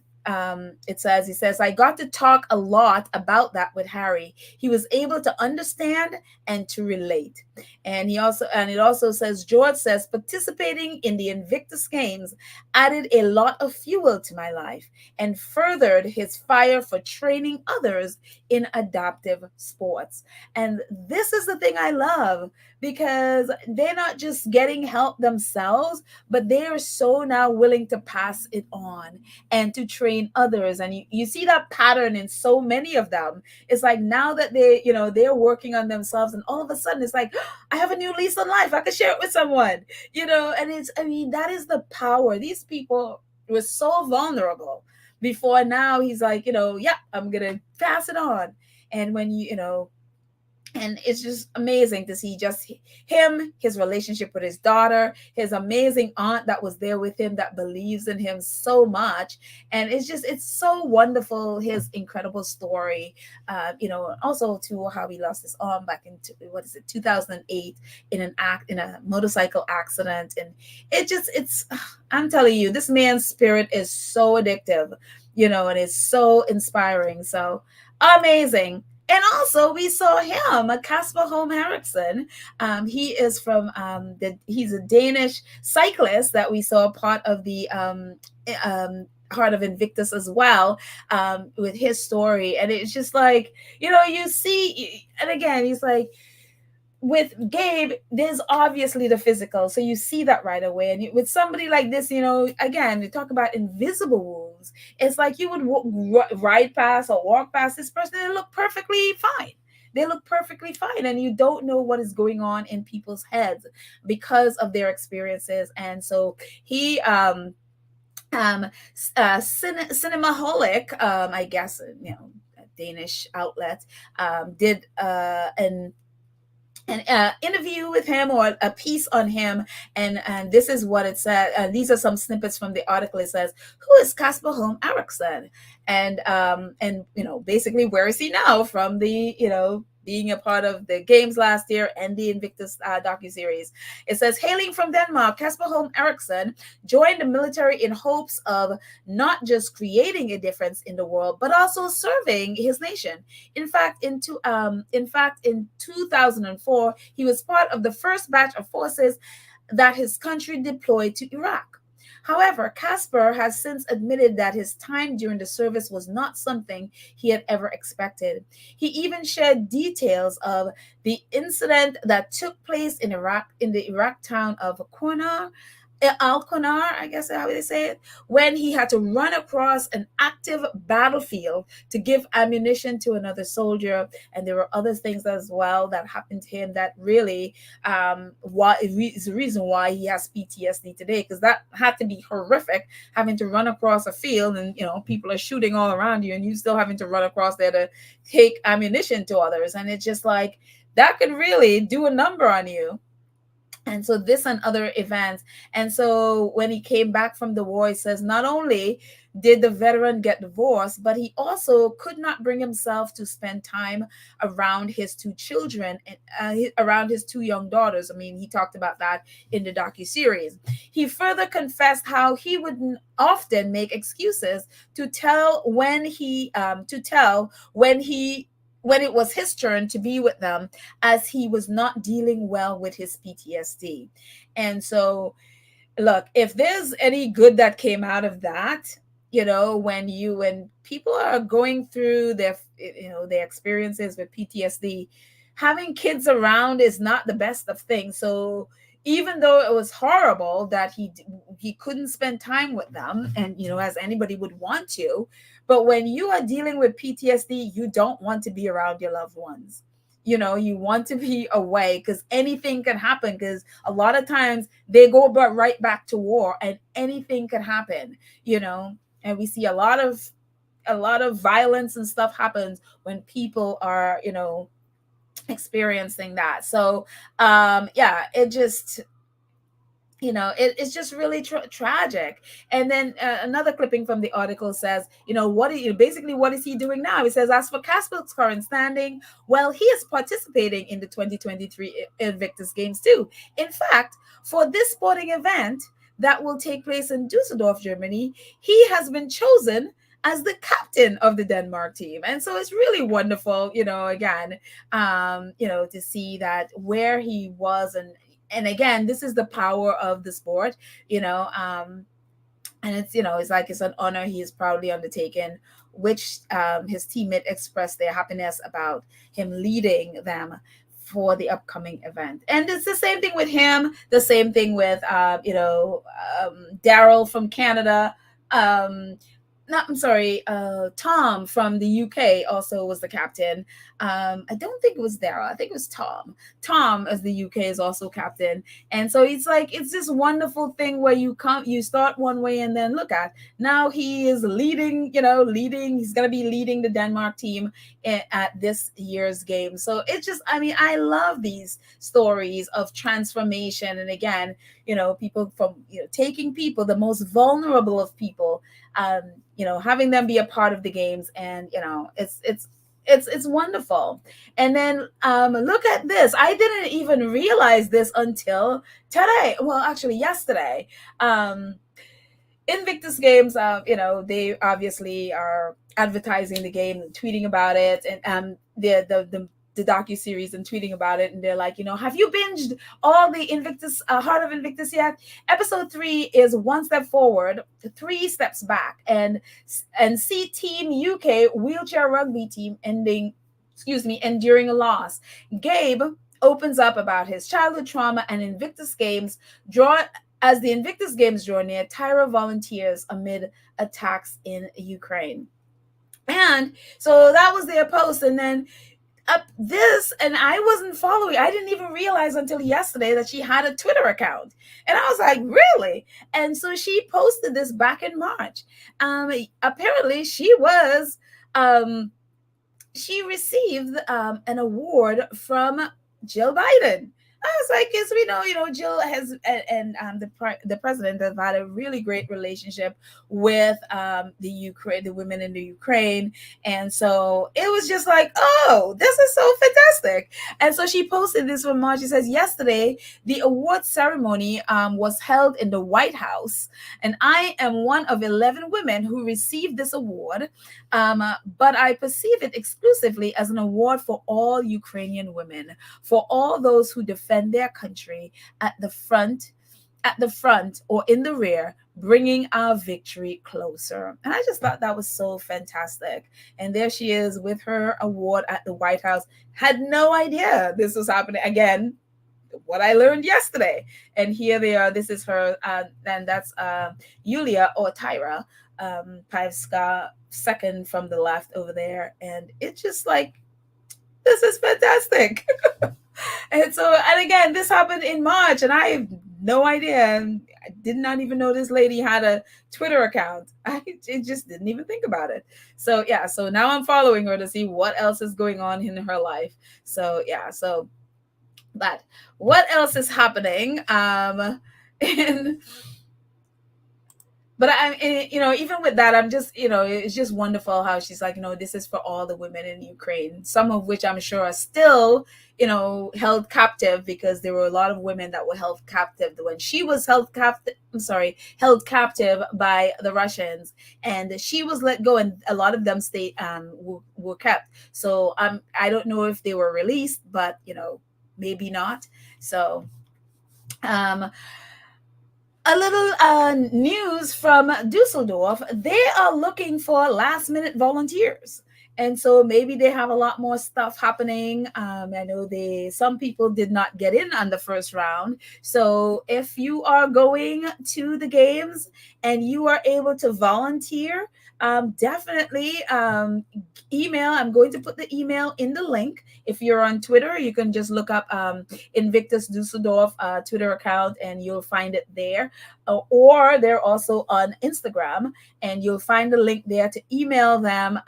he says, I got to talk a lot about that with Harry. He was able to understand and to relate. And it also says, George says, participating in the Invictus Games added a lot of fuel to my life and furthered his fire for training others in adaptive sports. And this is the thing I love, because they're not just getting help themselves, but they are so now willing to pass it on and to train others. And you see that pattern in so many of them. It's like now that they're working on themselves, and all of a sudden it's like, I have a new lease on life. I can share it with someone, and that is the power. These people were so vulnerable before. Now he's like, I'm going to pass it on. And when and it's just amazing to see just him, his relationship with his daughter, his amazing aunt that was there with him that believes in him so much. And it's so wonderful, his incredible story, also to how he lost his arm back in 2008 in a motorcycle accident. And I'm telling you, this man's spirit is so addictive, and it's so inspiring. So amazing. And also, we saw him, Kasper Holm Eriksson. He is from he's a Danish cyclist that we saw part of the Heart of Invictus as well, with his story. And it's just like, you see, and again, he's like, with Gabe, there's obviously the physical, so you see that right away. And with somebody like this, again, we talk about invisible wounds. It's like you would ride past or walk past this person and look perfectly fine. They look perfectly fine, and you don't know what is going on in people's heads because of their experiences. And so he, Cinemaholic, I guess, a Danish outlet, did an interview with him, or a piece on him, and this is what it said. These are some snippets from the article. It says, who is Kasper Holm Eriksson, and basically, where is he now from the being a part of the games last year and the Invictus docuseries. It says, hailing from Denmark, Kasper Holm Eriksson joined the military in hopes of not just creating a difference in the world, but also serving his nation. In fact, in 2004, he was part of the first batch of forces that his country deployed to Iraq. However, Kasper has since admitted that his time during the service was not something he had ever expected. He even shared details of the incident that took place in Iraq, in the Iraq town of Al-Qanar, I guess how they say it, when he had to run across an active battlefield to give ammunition to another soldier. And there were other things as well that happened to him that really is the reason why he has PTSD today, because that had to be horrific, having to run across a field and people are shooting all around you and you still having to run across there to take ammunition to others. And it's just like that could really do a number on you. And so this and other events. And so when he came back from the war, he says not only did the veteran get divorced, but he also could not bring himself to spend time around his two children and around his two young daughters. I mean, he talked about that in the docuseries. He further confessed how he would often make excuses to tell when it was his turn to be with them, as he was not dealing well with his PTSD. And so, look, if there's any good that came out of that, when people are going through their experiences with PTSD, having kids around is not the best of things. So even though it was horrible that he couldn't spend time with them, and as anybody would want to, but when you are dealing with PTSD, you don't want to be around your loved ones. You want to be away, because anything can happen, because a lot of times they go right back to war, and anything can happen. And we see a lot of violence and stuff happens when people are experiencing that. So yeah, it's just really tragic. And then another clipping from the article says, what is he doing now? He says, as for Casper's current standing, well, he is participating in the 2023 Invictus Games too. In fact, for this sporting event that will take place in Dusseldorf, Germany, he has been chosen as the captain of the Denmark team. And so it's really wonderful, again, to see that where he was. And again, this is the power of the sport, and it's like it's an honor he is proudly undertaken, which his teammate expressed their happiness about him leading them for the upcoming event. And it's the same thing with him, the same thing with Daryl from Canada. I'm sorry, Tom from the UK also was the captain. I don't think it was Dara. I think it was Tom. Tom, as the UK, is also captain. And so it's this wonderful thing where you start one way, and then look at now he is leading. He's going to be leading the Denmark team at this year's game. So it's just, I love these stories of transformation. And again, people from taking people, the most vulnerable of people, having them be a part of the games, and it's wonderful. And then look at this. I didn't even realize this until today. Well, actually yesterday. Invictus Games, they obviously are advertising the game and tweeting about it, and the docu-series and tweeting about it, and they're like, have you binged all the Invictus, Heart of Invictus yet? Episode 3 is one step forward, 3 steps back, and see Team UK wheelchair rugby team enduring a loss. Gabe opens up about his childhood trauma and Invictus Games as the Invictus Games draw near. Tyra volunteers amid attacks in Ukraine. And so that was their post. And then and I wasn't following. I didn't even realize until yesterday that she had a Twitter account. And I was like, really? And so she posted this back in March. Apparently she received an award from Jill Biden. I was like, yes, we know, Jill has and the president have had a really great relationship with the women in the Ukraine. And so it was just like, oh, this is so fantastic. And so she posted this from March. She says, yesterday, the award ceremony was held in the White House. And I am one of 11 women who received this award. But I perceive it exclusively as an award for all Ukrainian women, for all those who defend their country at the front or in the rear, bringing our victory closer. And I just thought that was so fantastic. And there she is with her award at the White House. Had no idea this was happening. Again, what I learned yesterday. And here they are. This is her, and that's Yulia, or Tyra Paevska, second from the left over there. And it's just like, this is fantastic. And again, this happened in March, and I have no idea. I did not even know this lady had a Twitter account. I just didn't even think about it. So yeah, so now I'm following her to see what else is going on in her life. So yeah, so But what else is happening? In but even with that, I'm just, it's just wonderful how she's like, this is for all the women in Ukraine, some of which I'm sure are still, held captive, because there were a lot of women that were held captive when she was held captive. I'm sorry, held captive by the Russians, and she was let go, and a lot of them stayed, were kept. So I don't know if they were released, but maybe not. So um a little news from Dusseldorf. They are looking for last minute volunteers. And so maybe they have a lot more stuff happening. I know some people did not get in on the first round. So if you are going to the games and you are able to volunteer, definitely email. I'm going to put the email in the link. If you're on Twitter, you can just look up Invictus Dusseldorf Twitter account, and you'll find it there. Or they're also on Instagram, and you'll find the link there to email them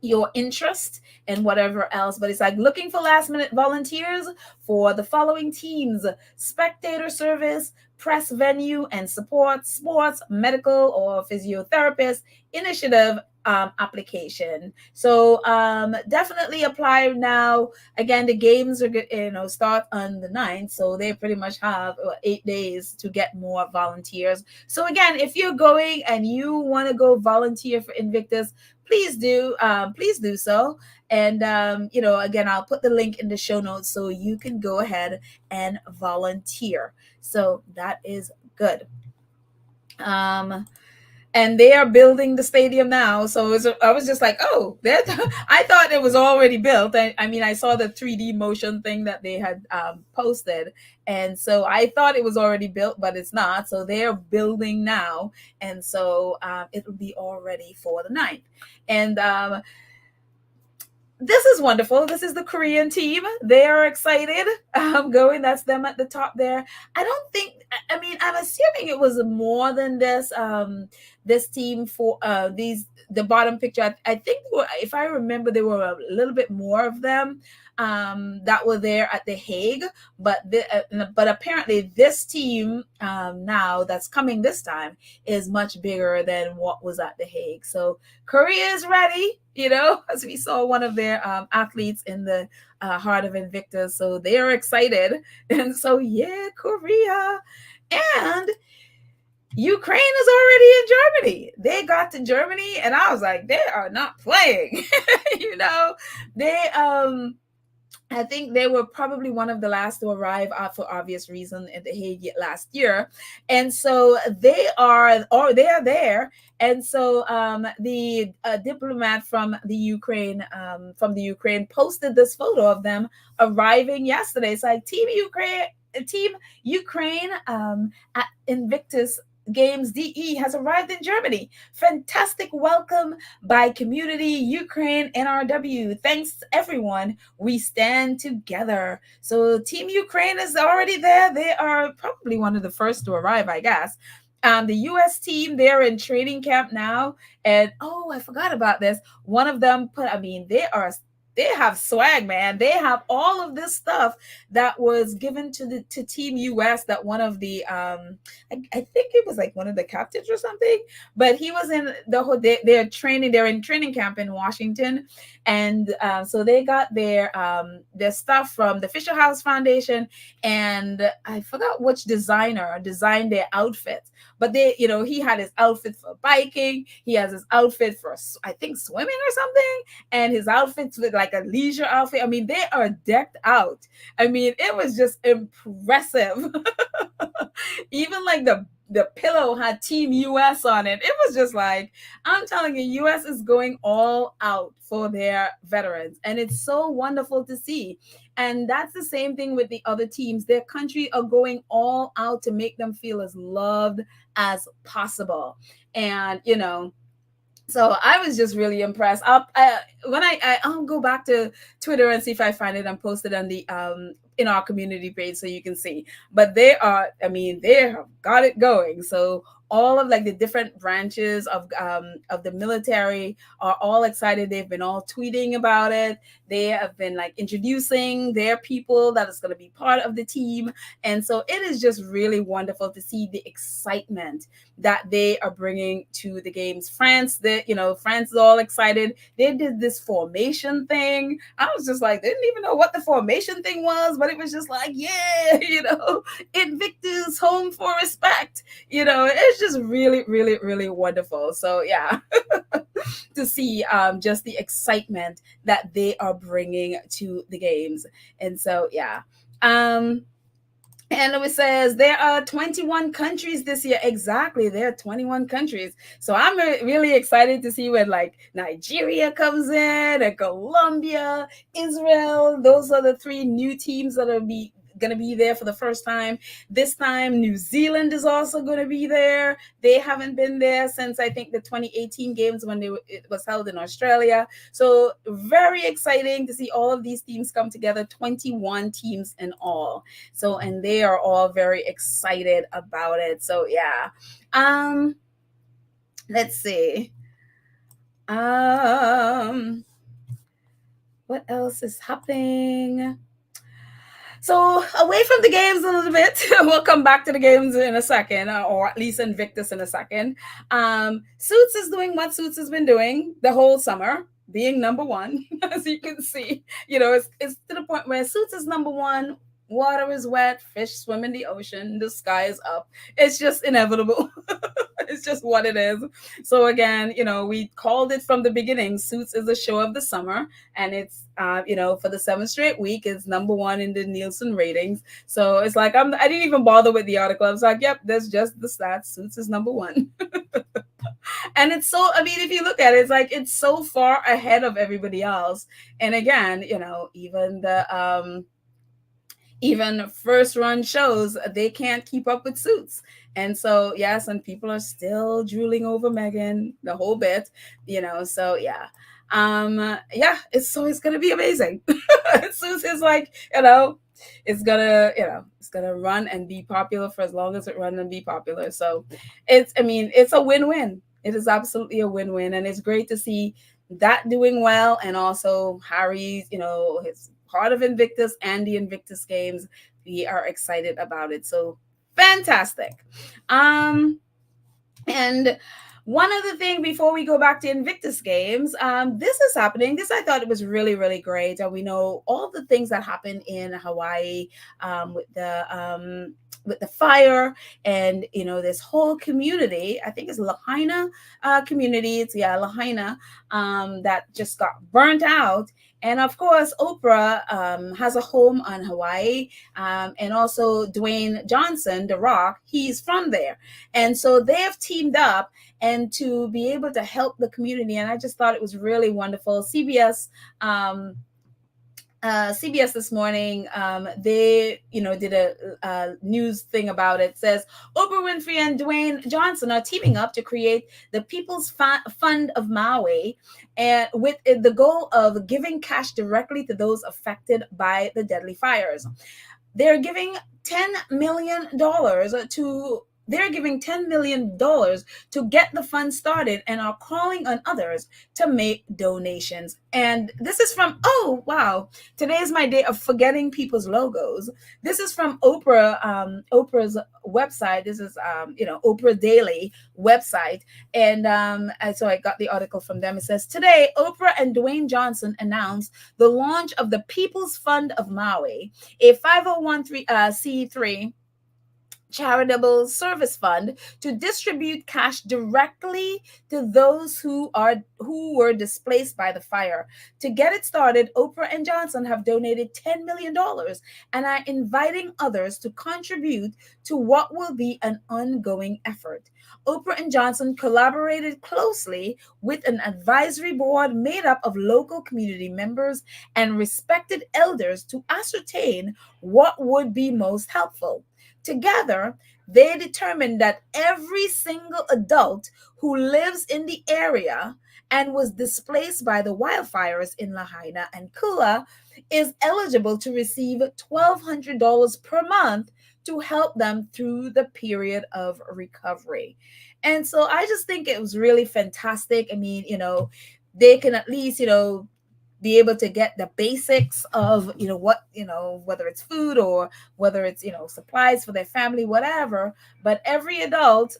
your interest and whatever else. But it's like looking for last minute volunteers for the following teams: spectator service, press venue and support, sports, medical or physiotherapist, initiative, application. So definitely apply now. Again, the games are start on the 9th, so they pretty much have 8 days to get more volunteers. So again, if you're going and you want to go volunteer for Invictus, please do so. And again, I'll put the link in the show notes so you can go ahead and volunteer. So that is good. And they are building the stadium now. So I was just like, oh, I thought it was already built. I mean, I saw the 3D motion thing that they had posted. And so I thought it was already built, but it's not. So they're building now. And so it will be all ready for the 9th. And this is wonderful. This is the Korean team. They are excited going. That's them at the top there. I mean, I'm assuming it was more than this. This team for the bottom picture. I think if I remember, there were a little bit more of them that were there at The Hague. But apparently this team now that's coming this time is much bigger than what was at The Hague. So Korea is ready, as we saw one of their athletes in the heart of Invictus. So they are excited. And so, yeah, Korea. And Ukraine is already in Germany. They got to Germany, and I was like, they are not playing. They I think they were probably one of the last to arrive for obvious reason at The Hague last year. And so they are there. And so the diplomat from the Ukraine posted this photo of them arriving yesterday. It's like Team Ukraine at Invictus Games DE has arrived in Germany. Fantastic welcome by community Ukraine NRW. Thanks everyone. We stand together. So Team Ukraine is already there. They are probably one of the first to arrive, I guess. The US team, they're in training camp now. And I forgot about this. One of them they have swag, man. They have all of this stuff that was given to Team US, that one of the I think it was like one of the captains or something, but he was in the whole they're in training camp in Washington. And so they got their stuff from the Fisher House Foundation, and I forgot which designer designed their outfits, but he had his outfit for biking, he has his outfit for I think swimming or something, and his outfits with like a leisure outfit. I mean, they are decked out. I mean, it was just impressive. Even like the pillow had Team US on it. It was just like, I'm telling you, US is going all out for their veterans, and it's so wonderful to see. And that's the same thing with the other teams. Their country are going all out to make them feel as loved as possible. And so I was just really impressed. I'll go back to Twitter and see if I find it and post it on the in our community page so you can see. But they have got it going. So all of like the different branches of the military are all excited. They've been all tweeting about it. They have been like introducing their people that is going to be part of the team. And so it is just really wonderful to see the excitement that they are bringing to the games. France is all excited. They did this formation thing. I was just like, they didn't even know what the formation thing was, but it was just like, yeah, Invictus, home for respect. It's just really, really, really wonderful. So yeah, to see just the excitement that they are bringing to the games. And so yeah. And it says there are 21 countries this year. Exactly, there are 21 countries. So I'm really excited to see when like Nigeria comes in, and Colombia, Israel. Those are the three new teams that are going to be there for the first time. This time, New Zealand is also going to be there. They haven't been there since I think the 2018 games when it was held in Australia. So very exciting to see all of these teams come together. 21 teams in all. So, and they are all very excited about it. So yeah. Let's see. What else is happening? So away from the games a little bit, we'll come back to the games in a second, or at least Invictus in a second. Suits is doing what Suits has been doing the whole summer, being number one, as you can see. It's to the point where Suits is number one. Water is wet, fish swim in the ocean, the sky is up. It's just inevitable. It's just what it is. So again, we called it from the beginning. Suits is a show of the summer, and it's for the 7th straight week, it's number one in the Nielsen ratings. So it's like I didn't even bother with the article. I was like, yep, there's just the stats. Suits is number one. And it's so, I mean, if you look at it, it's like it's so far ahead of everybody else. And again, even first run shows, they can't keep up with Suits. And so yes, and people are still drooling over Meghan the whole bit, so yeah. It's gonna be amazing. Suits is like, it's gonna run and be popular for as long as it runs and be popular. So it's a win-win. It is absolutely a win-win, and it's great to see that doing well, and also Harry's, his part of Invictus and the Invictus games. We are excited about it. So fantastic. And one other thing before we go back to Invictus games, this is happening. This, I thought it was really, really great. And we know all the things that happen in Hawaii with the fire, and this whole community, I think it's Lahaina community. It's Lahaina that just got burnt out. And of course, Oprah has a home on Hawaii, and also Dwayne Johnson, The Rock, he's from there. And so they have teamed up and to be able to help the community. And I just thought it was really wonderful. CBS this morning, they did a news thing about it. It says Oprah Winfrey and Dwayne Johnson are teaming up to create the People's Fund of Maui, and with the goal of giving cash directly to those affected by the deadly fires. They're giving $10 million to get the fund started, and are calling on others to make donations. And this is from, oh, wow. Today is my day of forgetting people's logos. This is from Oprah's website. This is, Oprah Daily website. And so I got the article from them. It says, today, Oprah and Dwayne Johnson announced the launch of the People's Fund of Maui, a 501c3 charitable service fund to distribute cash directly to those who were displaced by the fire. To get it started, Oprah and Johnson have donated $10 million and are inviting others to contribute to what will be an ongoing effort. Oprah and Johnson collaborated closely with an advisory board made up of local community members and respected elders to ascertain what would be most helpful. Together, they determined that every single adult who lives in the area and was displaced by the wildfires in Lahaina and Kula is eligible to receive $1,200 per month to help them through the period of recovery. And so I just think it was really fantastic. I mean, they can at least, be able to get the basics of, what, whether it's food or whether it's, supplies for their family, whatever. But every adult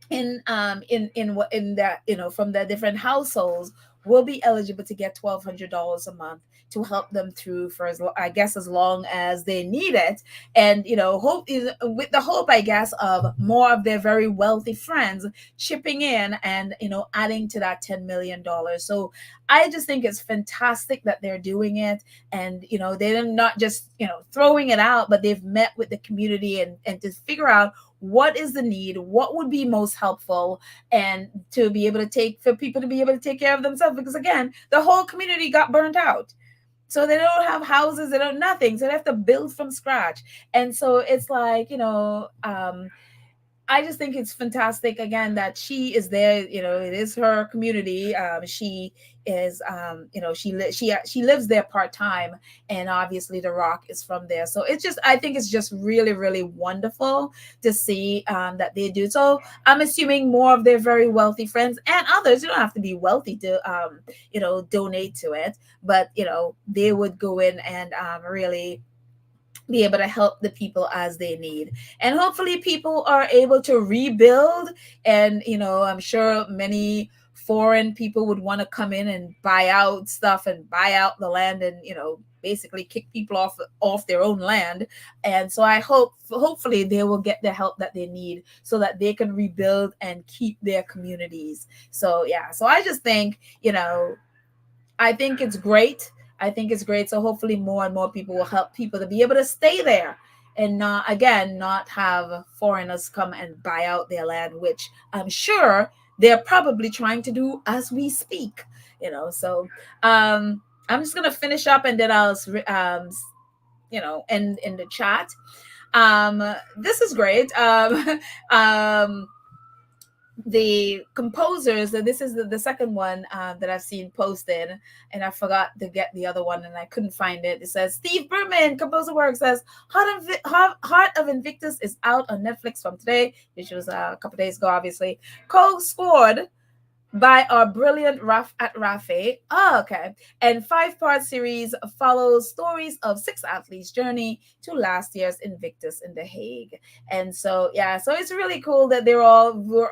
in that, from the different households will be eligible to get $1,200 a month to help them through for I guess as long as they need it. And hope is with the hope, I guess, of more of their very wealthy friends chipping in and adding to that $10 million. So I just think it's fantastic that they're doing it. And they're not just throwing it out, but they've met with the community and to figure out what is the need, what would be most helpful, and to be able to for people to be able to take care of themselves. Because again, the whole community got burnt out. So they don't have houses, they don't nothing. So they have to build from scratch. And so it's like, I just think it's fantastic again that she is there. It is her community. She is, she lives there part time, and obviously The Rock is from there. So it's just, I think it's just really, really wonderful to see that they do. So I'm assuming more of their very wealthy friends and others. You don't have to be wealthy to, donate to it, but they would go in and really be able to help the people as they need. And hopefully people are able to rebuild. And I'm sure many foreign people would want to come in and buy out stuff and buy out the land and basically kick people off their own land. And so I hopefully they will get the help that they need so that they can rebuild and keep their communities. So yeah, so I just think I think it's great. I think it's great. So hopefully more and more people will help people to be able to stay there and not have foreigners come and buy out their land, which I'm sure they're probably trying to do as we speak. So I'm just gonna finish up and then I'll end in the chat. This is great. The composers, and this is the second one that I've seen posted, and I forgot to get the other one and I couldn't find it. It says Steve Berman, composer work, says Heart of Invictus is out on Netflix from today, which was a couple days ago, obviously. Co-scored by our brilliant Rafe. Oh, okay. And 5-part series follows stories of 6 athletes' journey to last year's Invictus in The Hague. And so, yeah, so it's really cool that we're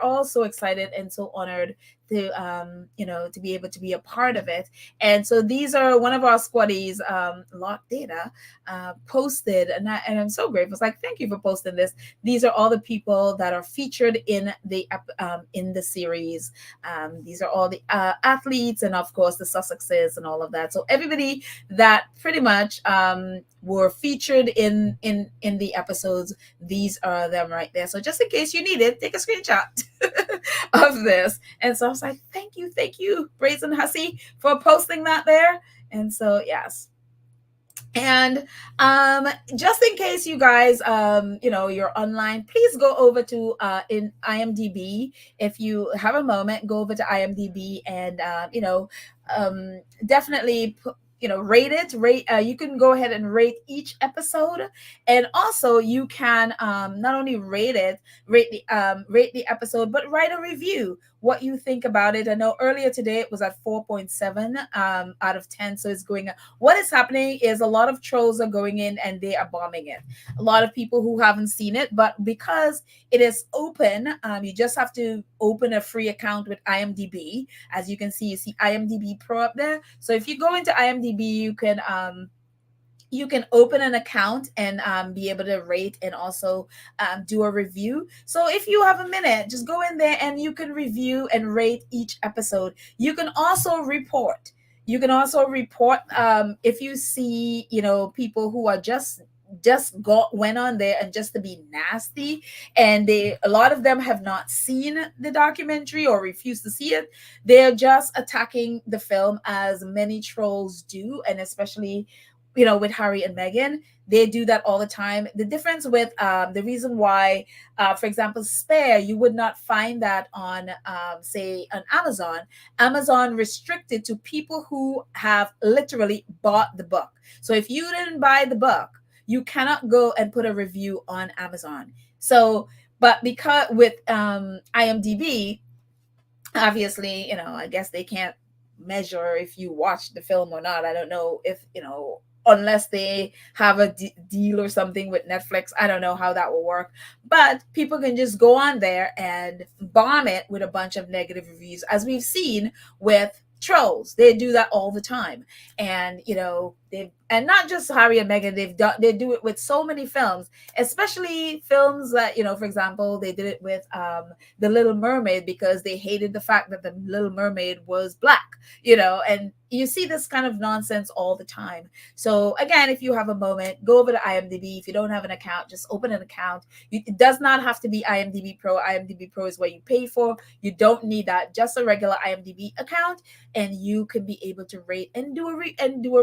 all so excited and so honored to to be able to be a part of it. And so these are one of our squaddies, Lot Data, posted, and I'm so grateful. It's like, thank you for posting this. These are all the people that are featured in the series. These are all the athletes, and of course the Sussexes and all of that. So everybody that pretty much were featured in the episodes, these are them right there. So just in case you need it, take a screenshot of this. And so I was like, thank you, Brazen Hussey, for posting that there. And so yes. And just in case you guys you're online, please go over to in IMDb. If you have a moment, go over to IMDb and definitely rate it. You can go ahead and rate each episode, and also you can not only rate the episode, but write a review, what you think about it. I know earlier today it was at 4.7 out of 10, so it's going up. What is happening is a lot of trolls are going in and they are bombing it. A lot of people who haven't seen it, but because it is open, you just have to open a free account with IMDb. As you can see, you see IMDb Pro up there. So if you go into IMDb, you can open an account and be able to rate and also do a review. So if you have a minute, just go in there and you can review and rate each episode. You can also report. If you see, people who are just went on there and just to be nasty, and a lot of them have not seen the documentary or refuse to see it. They're just attacking the film, as many trolls do, and especially with Harry and Meghan, they do that all the time. The difference with the reason why, for example, Spare, you would not find that on, say, on Amazon. Amazon restricted to people who have literally bought the book. So if you didn't buy the book, you cannot go and put a review on Amazon. So, but because with IMDb, obviously, I guess they can't measure if you watch the film or not. I don't know if, unless they have a deal or something with Netflix. I don't know how that will work. But people can just go on there and bomb it with a bunch of negative reviews, as we've seen with Trolls. They do that all the time. And, they and not just Harry and Meghan, they do it with so many films, especially films that, for example, they did it with The Little Mermaid, because they hated the fact that The Little Mermaid was black, and you see this kind of nonsense all the time. So again, if you have a moment, go over to IMDb. If you don't have an account, just open an account. It does not have to be IMDb Pro. IMDb Pro is what you pay for. You don't need that. Just a regular IMDb account, and you can be able to rate and do a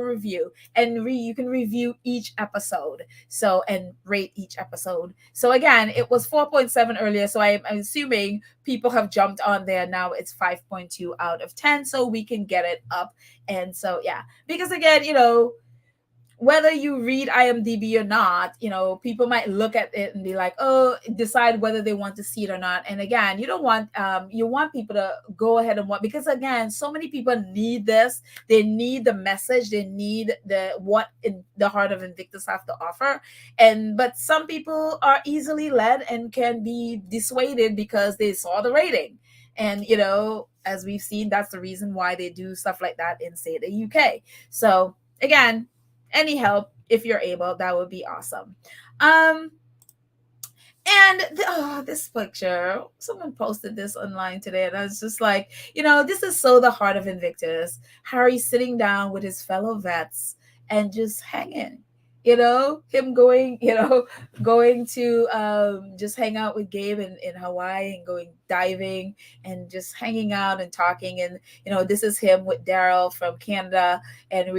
review, and you can review each episode. So, and rate each episode. So again, it was 4.7 earlier. So I'm assuming people have jumped on there now. It's 5.2 out of 10. So we can get it up. And so, yeah, because again, whether you read IMDb or not, people might look at it and be like, oh, decide whether they want to see it or not. And again, you don't want, you want people to go ahead and watch, because again, so many people need this. They need the message. They need what in the heart of Invictus have to offer. But some people are easily led and can be dissuaded because they saw the rating. And, as we've seen, that's the reason why they do stuff like that in, say, the UK. So again, any help, if you're able, that would be awesome. This picture, someone posted this online today, and I was just like, this is so the heart of Invictus. Harry sitting down with his fellow vets and just hanging. Him going to just hang out with Gabe in Hawaii, and going diving and just hanging out and talking. And this is him with Daryl from Canada, and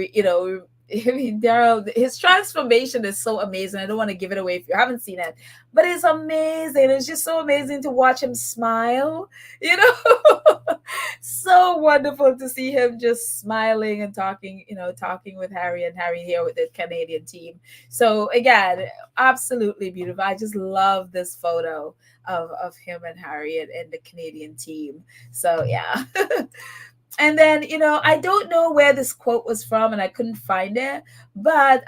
Daryl, his transformation is so amazing. I don't want to give it away if you haven't seen it, but it's amazing. It's just so amazing to watch him smile, so wonderful to see him just smiling and talking with Harry, and Harry here with the Canadian team. So again, absolutely beautiful. I just love this photo of him and Harry and the Canadian team. So yeah. And then, I don't know where this quote was from, and I couldn't find it, but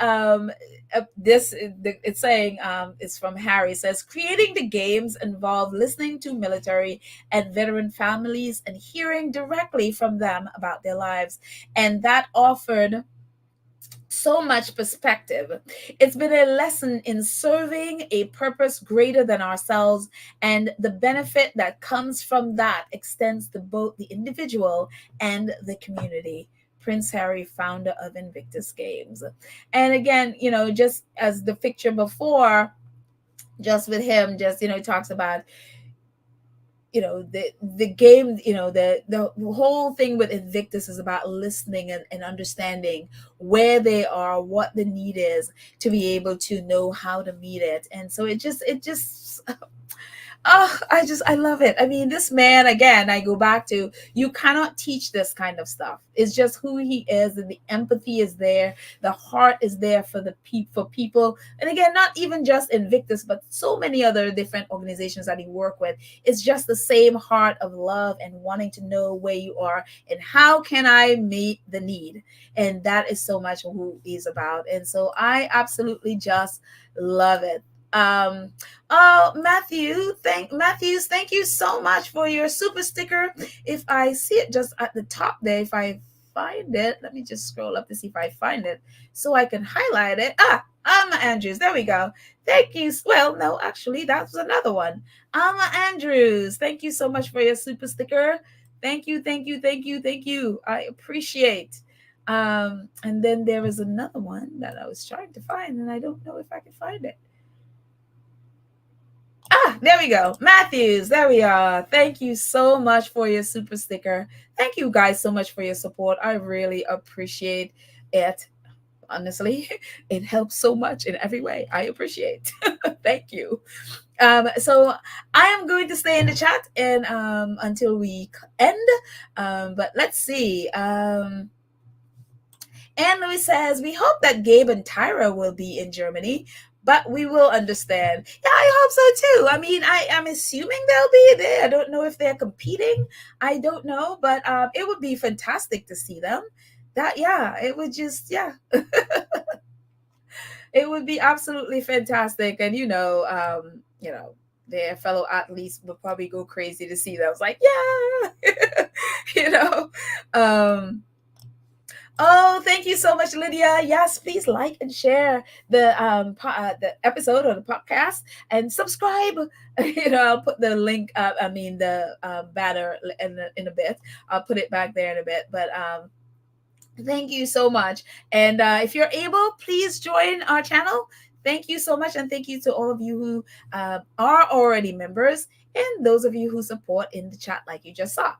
it's saying, it's from Harry. It says, creating the games involve listening to military and veteran families and hearing directly from them about their lives. And that offered so much perspective. It's been a lesson in serving a purpose greater than ourselves, and the benefit that comes from that extends to both the individual and the community. Prince Harry, founder of Invictus Games. And again, just as the picture before, just with him, just, talks about, the game, the whole thing with Invictus is about listening and understanding where they are, what the need is, to be able to know how to meet it. And so it just I love it. I mean, this man, again, I go back to, you cannot teach this kind of stuff. It's just who he is, and the empathy is there. The heart is there for people. And again, not even just Invictus, but so many other different organizations that he worked with. It's just the same heart of love and wanting to know where you are and how can I meet the need. And that is so much who he's about. And so I absolutely just love it. Matthews, thank you so much for your super sticker. If I see it just at the top there, if I find it, let me just scroll up to see if I find it so I can highlight it. Alma Andrews, there we go. Thank you. Well, no, actually, that was another one. Alma Andrews, thank you so much for your super sticker. Thank you. I appreciate. And then there is another one that I was trying to find, and I don't know if I can find it. There we go. Matthews, there we are. Thank you so much for your super sticker. Thank you guys so much for your support. I really appreciate it. Honestly, it helps so much in every way. I appreciate. Thank you. So I am going to stay in the chat and until we end. But let's see. And Louis says, we hope that Gabe and Tyra will be in Germany, but we will understand. Yeah, I hope so too. I mean, I'm assuming they'll be there. I don't know if they're competing. I don't know, but it would be fantastic to see them. That, yeah, it would just, yeah, it would be absolutely fantastic. And, their fellow athletes would probably go crazy to see them. I was like, yeah, you know, um, oh, thank you so much, Lydia. Yes, please like and share the episode or the podcast and subscribe. I'll put the link up. I mean the banner in a bit. I'll put it back there in a bit. But thank you so much. And if you're able, please join our channel. Thank you so much, and thank you to all of you who are already members, and those of you who support in the chat, like you just saw.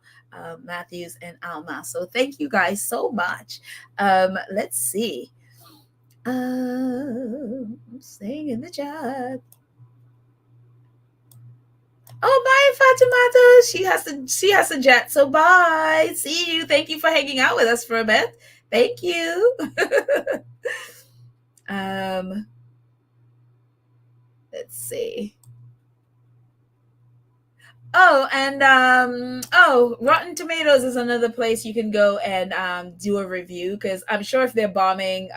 Matthews and Alma. So thank you guys so much. Let's see. Staying in the chat. Oh, bye, Fatimata. She has a jet. So bye. See you. Thank you for hanging out with us for a bit. Thank you. Let's see. Oh, and Rotten Tomatoes is another place you can go and do a review, because I'm sure if they're bombing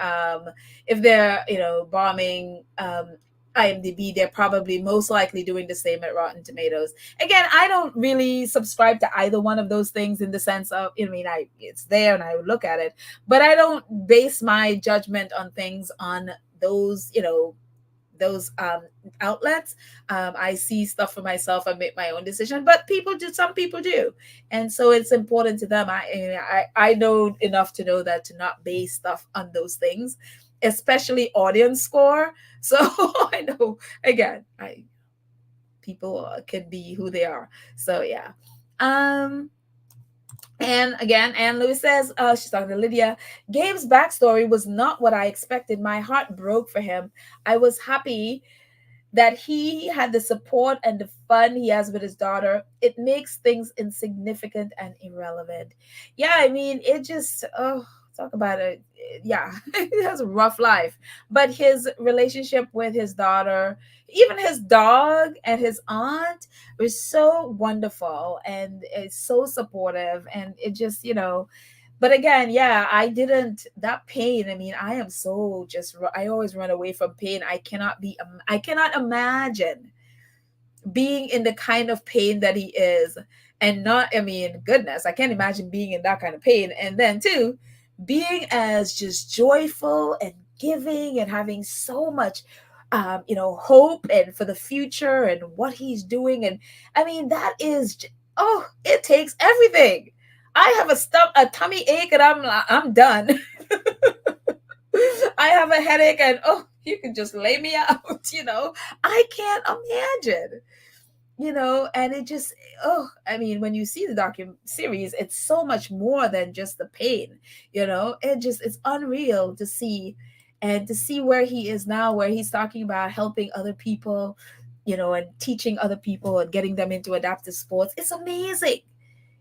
IMDb, they're probably most likely doing the same at Rotten Tomatoes. Again, I don't really subscribe to either one of those things in the sense of, it's there and I would look at it, but I don't base my judgment on things on those outlets. I see stuff for myself and make my own decision, but some people do, and so it's important to them. I know enough to know that to not base stuff on those things, especially audience score. So I know, again, people can be who they are. So yeah. And again, Anne Lewis says, she's talking to Lydia, Gabe's backstory was not what I expected. My heart broke for him. I was happy that he had the support and the fun he has with his daughter. It makes things insignificant and irrelevant. Yeah, I mean, it just, talk about it. Yeah, he has a rough life. But his relationship with his daughter, even his dog and his aunt, was so wonderful and it's so supportive. And it just, but again, yeah, that pain. I mean, I always run away from pain. I cannot imagine being in the kind of pain that he is, and not, goodness, I can't imagine being in that kind of pain. And then too, being as just joyful and giving and having so much hope and for the future and what he's doing. And it takes everything. I have a tummy ache and I'm done. I have a headache and you can just lay me out. I can't imagine. And it just, when you see the series, it's so much more than just the pain. It's unreal to see, and to see where he is now, where he's talking about helping other people, and teaching other people and getting them into adaptive sports. It's amazing.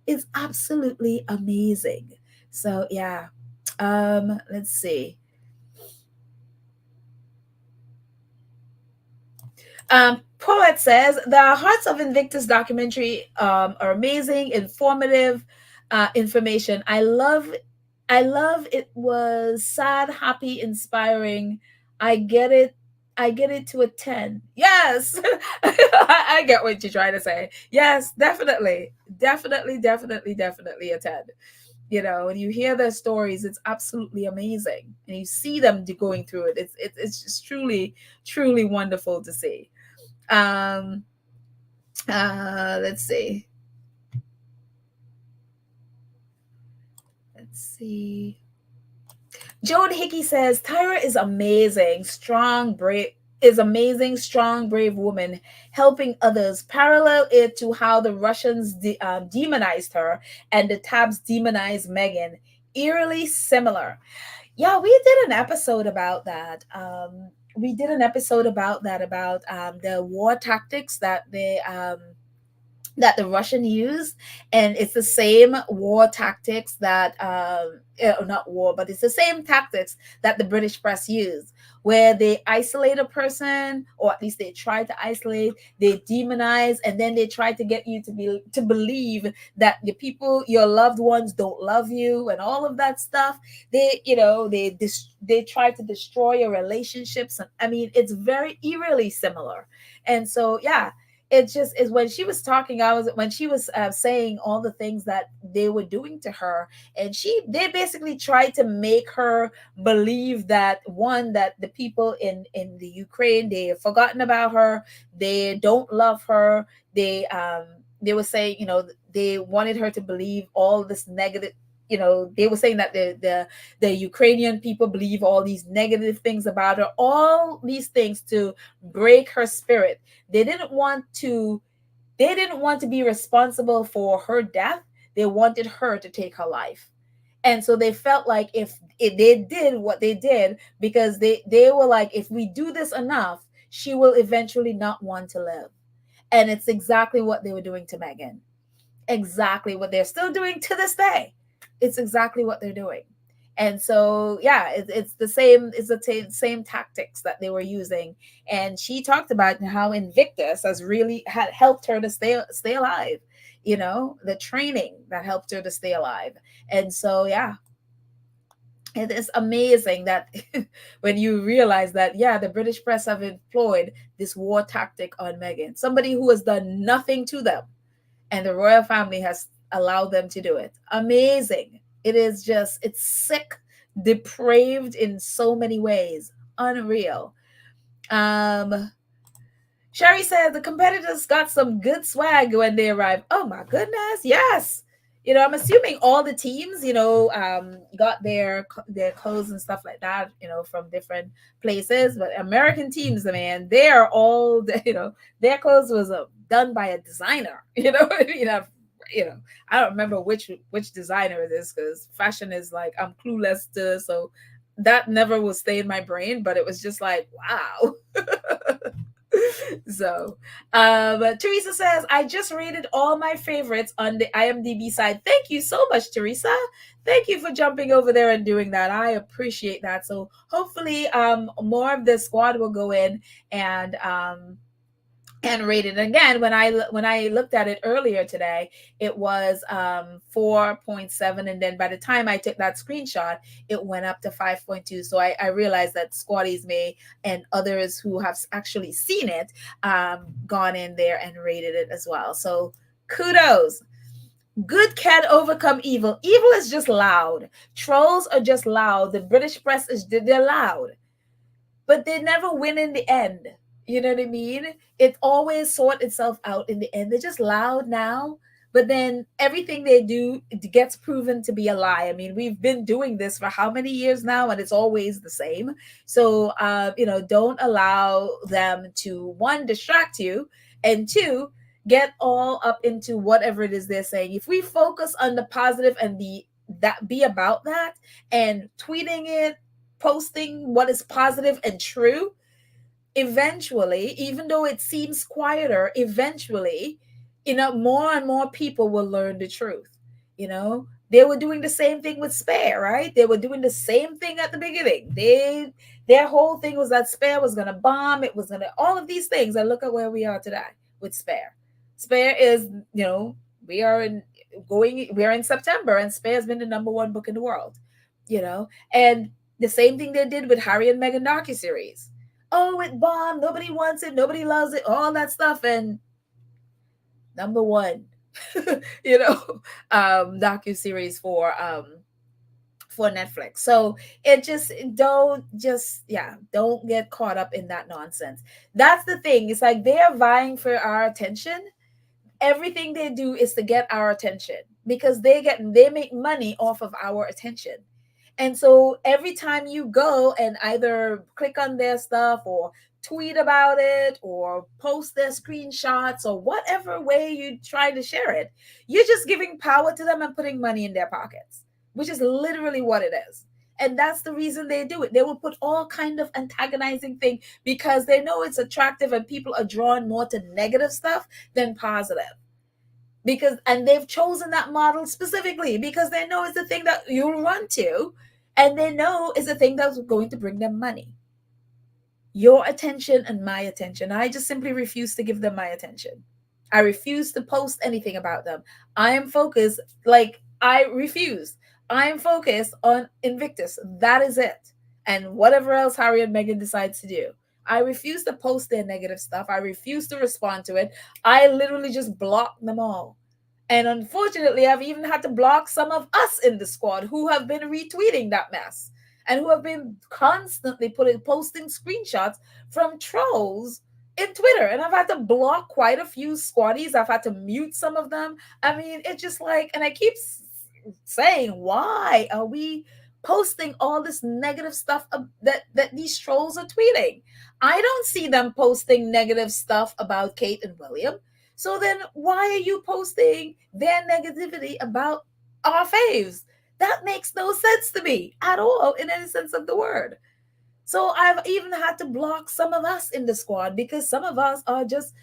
It's absolutely amazing. So yeah. Let's see. Poet says the Hearts of Invictus documentary are amazing, informative information. I love it. Was sad, happy, inspiring. I get it. I get it to a 10. Yes. I get what you're trying to say. Yes, definitely. Definitely a 10. When you hear their stories, it's absolutely amazing. And you see them going through it. It's just truly, truly wonderful to see. Let's see. Joan Hickey says Tyra is amazing, strong, brave woman helping others. Parallel it to how the Russians demonized her and the Tabs demonized Meghan. Eerily similar. Yeah, we did an episode about that. About the war tactics that that the Russian used, and it's the same war tactics that not war, but it's the same tactics that the British press used, where they isolate a person, or at least they try to isolate, they demonize, and then they try to get you to believe that the people, your loved ones, don't love you, and all of that stuff. They, they try to destroy your relationships, and I mean, it's very eerily similar. And so, yeah, it just is when she was talking, when she was saying all the things that they were doing to her, and they basically tried to make her believe that, one, that the people in the Ukraine, they have forgotten about her, they don't love her, they were saying, they wanted her to believe all this negative, they were saying that the Ukrainian people believe all these negative things about her, all these things to break her spirit. They didn't want to be responsible for her death. They wanted her to take her life. And so they felt like if they did what they did, because they were like, if we do this enough, she will eventually not want to live. And it's exactly what they were doing to Meghan. Exactly what they're still doing to this day. It's exactly what they're doing. And so, yeah, it's the same. It's the same tactics that they were using. And she talked about how Invictus has really had helped her to stay alive. The training that helped her to stay alive. And so, yeah, it is amazing that when you realize that, yeah, the British press have employed this war tactic on Meghan, somebody who has done nothing to them, and the royal family has allowed them to do it. Amazing. It is just, it's sick, depraved in so many ways. Unreal. Sherry said the competitors got some good swag when they arrived. Oh my goodness, yes. I'm assuming all the teams, got their clothes and stuff like that, from different places. But American teams, man, they are all, their clothes was done by a designer. I don't remember which designer it is, because fashion is like, I'm clueless to, so that never will stay in my brain. But it was just like, wow. So, Teresa says, I just rated all my favorites on the IMDb side. Thank you so much, Teresa. Thank you for jumping over there and doing that. I appreciate that. So hopefully, more of the squad will go in and rated. Again, when I looked at it earlier today, it was 4.7, and then by the time I took that screenshot, it went up to 5.2. So I realized that squaddies may, and others who have actually seen it, gone in there and rated it as well. So kudos. Good can overcome evil. Evil is just loud. Trolls are just loud. The British press they're loud, but they never win in the end. You know what I mean? It always sort itself out in the end. They're just loud now, but then everything they do, it gets proven to be a lie. I mean, we've been doing this for how many years now, and it's always the same. So, don't allow them to, one, distract you, and two, get all up into whatever it is they're saying. If we focus on the positive and be about that, and tweeting it, posting what is positive and true, eventually, even though it seems quieter, eventually, more and more people will learn the truth. They were doing the same thing with Spare, right? They were doing the same thing at the beginning. Their whole thing was that Spare was going to bomb, it was going to, all of these things, and look at where we are today with Spare. Spare is, we're in September, and Spare has been the number one book in the world. And the same thing they did with Harry and Meghan docuseries. Oh, it bombed, nobody wants it, nobody loves it, all that stuff, and number one, docuseries for Netflix. So it just don't get caught up in that nonsense. That's the thing. It's like they're vying for our attention. Everything they do is to get our attention, because they make money off of our attention. And so every time you go and either click on their stuff or tweet about it or post their screenshots or whatever way you try to share it, you're just giving power to them and putting money in their pockets, which is literally what it is. And that's the reason they do it. They will put all kind of antagonizing thing, because they know it's attractive and people are drawn more to negative stuff than positive. because, and they've chosen that model specifically because they know it's the thing that you'll run to, and they know it's the thing that's going to bring them money. Your attention and my attention. I just simply refuse to give them my attention. I refuse to post anything about them. I am focused, like, I refuse. I am focused on Invictus. That is it. And whatever else Harry and Meghan decides to do. I refuse to post their negative stuff. I refuse to respond to it. I literally just block them all. And unfortunately, I've even had to block some of us in the squad who have been retweeting that mess and who have been constantly posting screenshots from trolls in Twitter. And I've had to block quite a few squaddies. I've had to mute some of them. I mean, it's just like, and I keep saying, why are we posting all this negative stuff that these trolls are tweeting? I don't see them posting negative stuff about Kate and William. So then why are you posting their negativity about our faves? That makes no sense to me at all, in any sense of the word. So I've even had to block some of us in the squad because some of us are just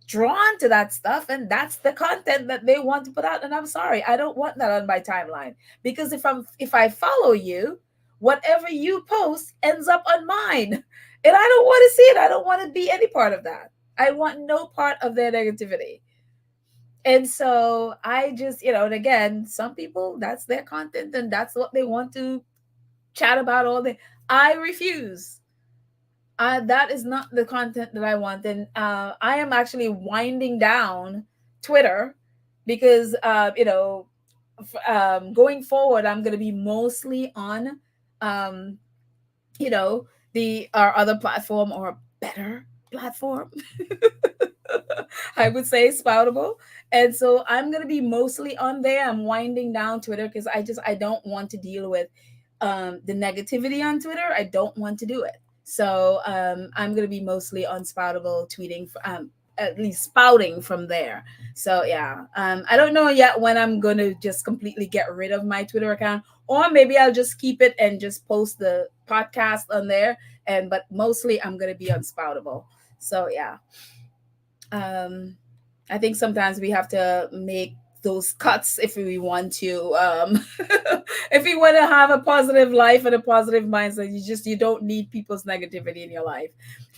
drawn to that stuff, and that's the content that they want to put out. And I'm sorry, I don't want that on my timeline, because if I follow you, whatever you post ends up on mine, and I don't want to see it. I don't want to be any part of that. I want no part of their negativity. And so I just, and again, some people, that's their content and that's what they want to chat about all day. I refuse. That is not the content that I want. And I am actually winding down Twitter because, going forward, I'm going to be mostly on, um, our other platform, or better platform. I would say Spoutable. And so I'm going to be mostly on there. I'm winding down Twitter because I don't want to deal with the negativity on Twitter. I don't want to do it. So I'm going to be mostly on Spoutable, tweeting, at least spouting from there. So yeah, I don't know yet when I'm going to just completely get rid of my Twitter account, or maybe I'll just keep it and just post the podcast on there. But mostly I'm going to be on Spoutable. So yeah. I think sometimes we have to make those cuts if we want to if you want to have a positive life and a positive mindset. You don't need people's negativity in your life.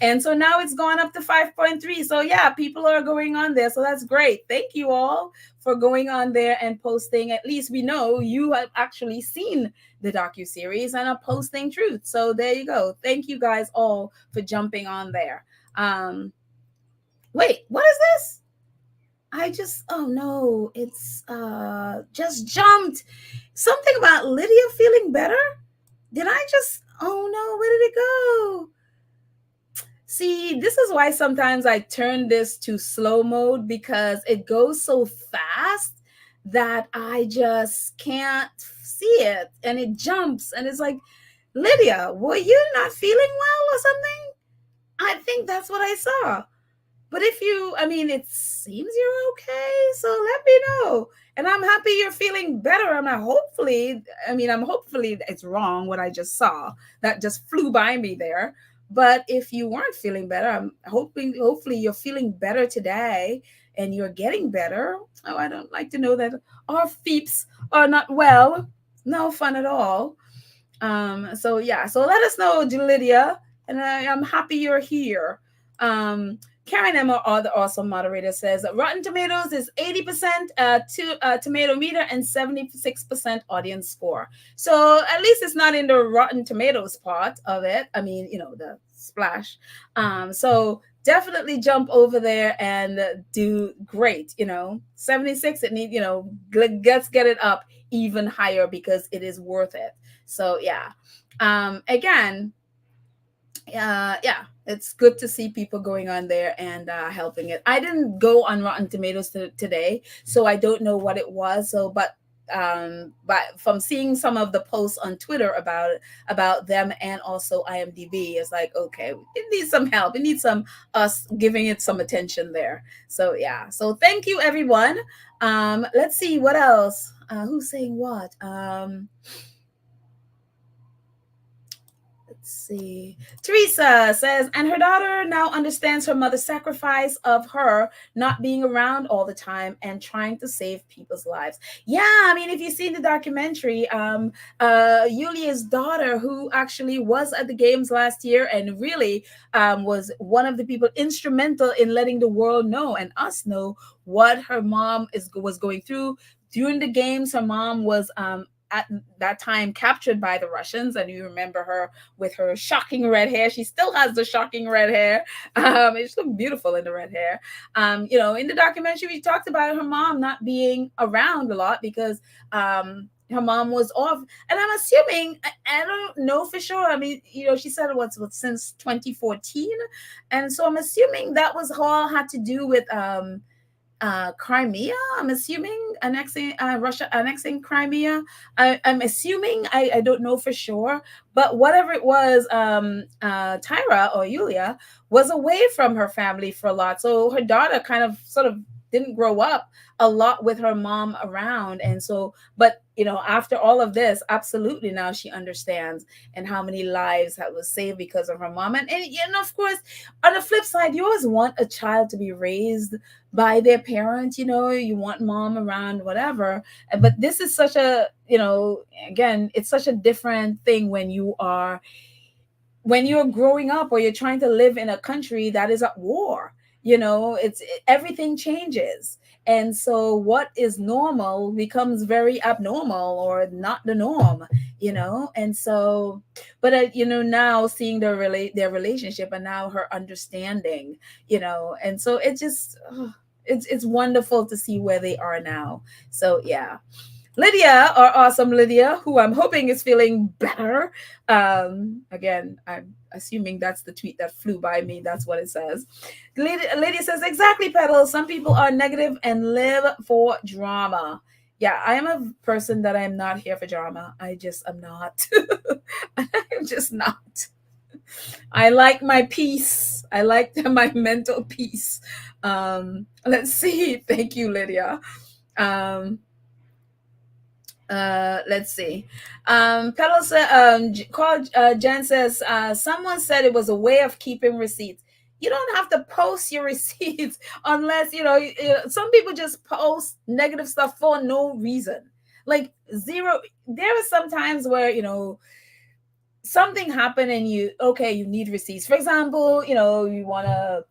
And so now it's gone up to 5.3. So yeah, people are going on there, so that's great. Thank you all for going on there and posting. At least we know you have actually seen the docu-series and are posting truth. So there you go. Thank you guys all for jumping on there. Wait, what is this? Oh no, it's just jumped. Something about Lydia feeling better? Did I just, oh no, where did it go? See, this is why sometimes I turn this to slow mode, because it goes so fast that I just can't see it, and it jumps and it's like, Lydia, were you not feeling well or something? I think that's what I saw. But it seems you're okay. So let me know. And I'm happy you're feeling better. I'm hopefully it's wrong what I just saw. That just flew by me there. But if you weren't feeling better, I'm hopefully you're feeling better today and you're getting better. Oh, I don't like to know that our feeps are not well. No fun at all. So yeah, so let us know, Lydia. And I'm happy you're here. Karen Emma, the awesome moderator, says Rotten Tomatoes is 80% tomato meter and 76% audience score. So at least it's not in the Rotten Tomatoes part of it. The splash. So definitely jump over there and do great. 76. It need let's get it up even higher because it is worth it. So yeah. Again. Yeah, it's good to see people going on there and helping it. I didn't go on Rotten Tomatoes today, so I don't know what it was. So, but from seeing some of the posts on Twitter about them and also IMDb, it's like, okay, it needs some help. It needs us giving it some attention there. So yeah. So thank you, everyone. Let's see what else. Who's saying what? Let's see. Teresa says, and her daughter now understands her mother's sacrifice of her not being around all the time and trying to save people's lives. Yeah, I mean, if you've seen the documentary, Yulia's daughter, who actually was at the games last year and really was one of the people instrumental in letting the world know and us know what her mom was going through during the games. Her mom was at that time captured by the Russians, and you remember her with her shocking red hair. She still has the shocking red hair. She looked beautiful in the red hair. In the documentary, we talked about her mom not being around a lot because her mom was off, and I'm assuming, I don't know for sure. I mean, she said what's since 2014, and so I'm assuming that was all had to do with Crimea. I'm assuming annexing Russia annexing Crimea. I'm assuming. I don't know for sure, but whatever it was, Tyra or Yulia was away from her family for a lot, so her daughter kind of sort of didn't grow up a lot with her mom around, and so, but after all of this, absolutely now she understands and how many lives that was saved because of her mom. And of course, on the flip side, you always want a child to be raised by their parents. You want mom around, whatever. But this is such a, again, it's such a different thing when you're growing up or you're trying to live in a country that is at war. Everything changes, and so what is normal becomes very abnormal or not the norm. And so, but now seeing their relationship and now her understanding, and so it just it's wonderful to see where they are now. So yeah. Lydia, our awesome Lydia, who I'm hoping is feeling better. Again, I'm assuming that's the tweet that flew by me. That's what it says. Lydia says, exactly, Pedal. Some people are negative and live for drama. Yeah, I am a person that I am not here for drama. I just am not. I'm just not. I like my peace. I like my mental peace. Let's see. Thank you, Lydia. Let's see. Pedal Jen says, someone said it was a way of keeping receipts. You don't have to post your receipts unless, some people just post negative stuff for no reason. Like zero. There are some times where, something happened and you need receipts. For example, you want to,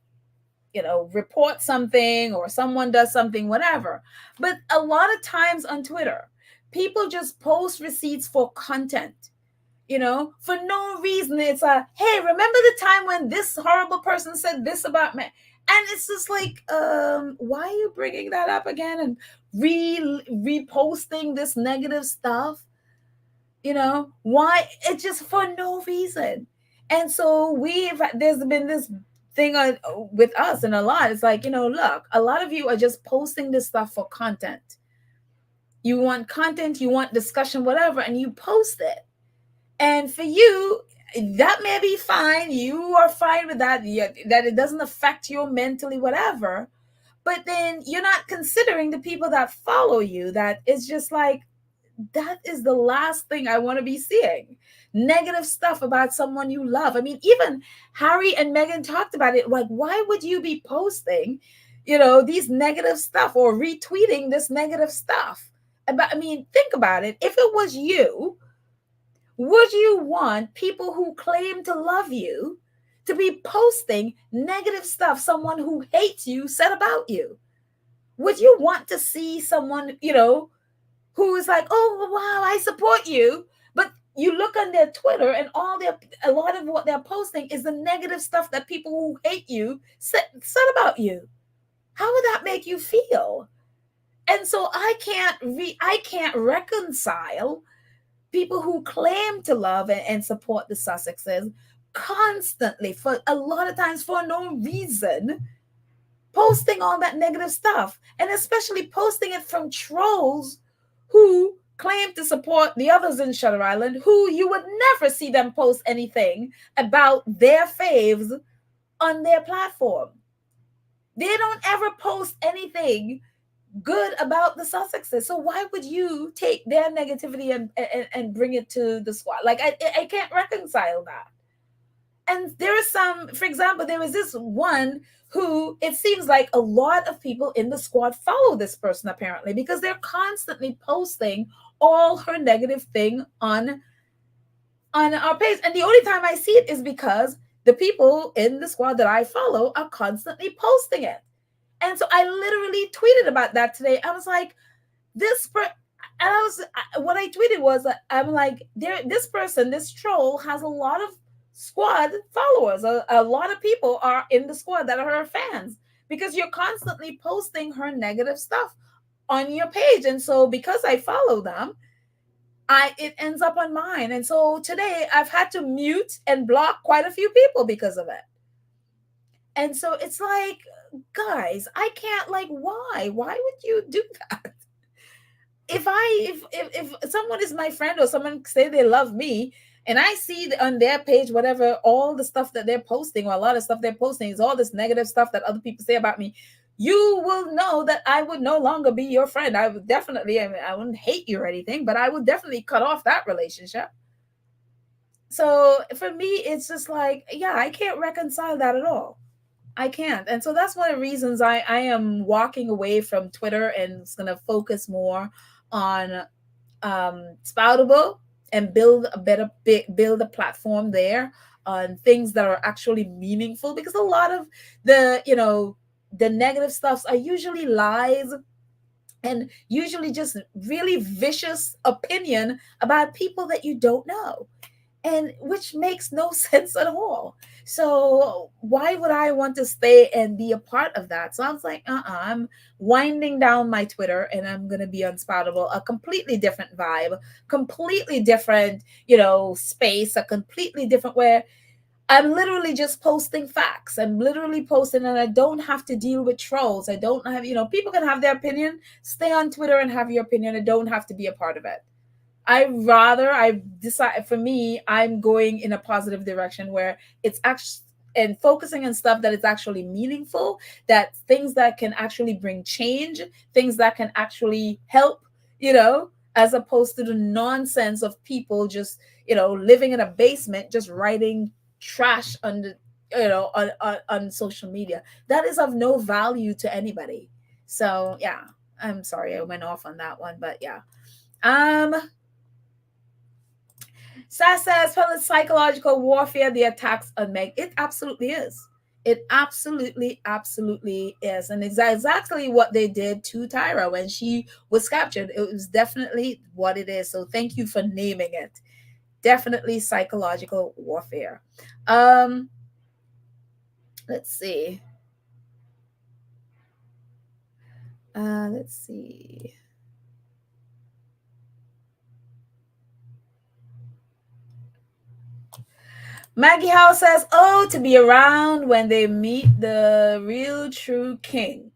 report something or someone does something, whatever. But a lot of times on Twitter, people just post receipts for content, for no reason. It's hey, remember the time when this horrible person said this about me? And it's just like, why are you bringing that up again and reposting this negative stuff? Why? It's just for no reason. And so there's been this thing with us and a lot. It's like, look, a lot of you are just posting this stuff for content. You want content, you want discussion, whatever, and you post it. And for you, that may be fine. You are fine with that, that it doesn't affect you mentally, whatever. But then you're not considering the people that follow you. That is just like, that is the last thing I want to be seeing. Negative stuff about someone you love. I mean, even Harry and Meghan talked about it. Like, why would you be posting, these negative stuff or retweeting this negative stuff? But I mean, think about it. If it was you, would you want people who claim to love you to be posting negative stuff someone who hates you said about you? Would you want to see someone, who is like, oh, wow, I support you, but you look on their Twitter and a lot of what they're posting is the negative stuff that people who hate you said about you? How would that make you feel? And so I can't reconcile people who claim to love and support the Sussexes constantly, for a lot of times for no reason, posting all that negative stuff, and especially posting it from trolls who claim to support the others in Shutter Island, who you would never see them post anything about their faves on their platform. They don't ever post anything good about the Sussexes. So why would you take their negativity and bring it to the squad? Like, I can't reconcile that. And there is some, for example, there was this one who it seems like a lot of people in the squad follow this person apparently because they're constantly posting all her negative thing on our page. And the only time I see it is because the people in the squad that I follow are constantly posting it. And so I literally tweeted about that today. I was like, this per and I was what I tweeted was that I'm like, this person, this troll has a lot of squad followers. A lot of people are in the squad that are her fans because you're constantly posting her negative stuff on your page. And so because I follow them, I it ends up on mine. And so today I've had to mute and block quite a few people because of it. And so it's like, guys, I can't, like, why would you do that? If someone is my friend or someone say they love me and I see on their page whatever all the stuff that they're posting or a lot of stuff they're posting is all this negative stuff that other people say about me, you will know that I would no longer be your friend. I would definitely, I mean, I wouldn't hate you or anything, but I would definitely cut off that relationship. So for me, it's just like, yeah, I can't reconcile that at all. I can't. And so that's one of the reasons I am walking away from Twitter and it's going to focus more on Spoutable and build a better build a platform there on things that are actually meaningful, because a lot of the negative stuffs are usually lies and usually just really vicious opinion about people that you don't know, and which makes no sense at all. So why would I want to stay and be a part of that? So I was like, I'm winding down my Twitter and I'm gonna be on Spoutable, a completely different vibe, completely different, space, a completely different where I'm literally just posting facts. I'm literally posting, and I don't have to deal with trolls. I don't have, people can have their opinion. Stay on Twitter and have your opinion. I don't have to be a part of it. I decide, for me, I'm going in a positive direction where it's actually and focusing on stuff that is actually meaningful, that things that can actually bring change, things that can actually help, as opposed to the nonsense of people just, living in a basement, just writing trash on the, on social media. That is of no value to anybody. So yeah, I'm sorry I went off on that one, but yeah. Um, Sass says, well, it's psychological warfare, the attacks on Meg. It absolutely is. It absolutely, absolutely is. And exactly what they did to Tyra when she was captured. It was definitely what it is. So thank you for naming it. Definitely psychological warfare. Let's see. Let's see. Maggie Howe says, oh, to be around when they meet the real true king.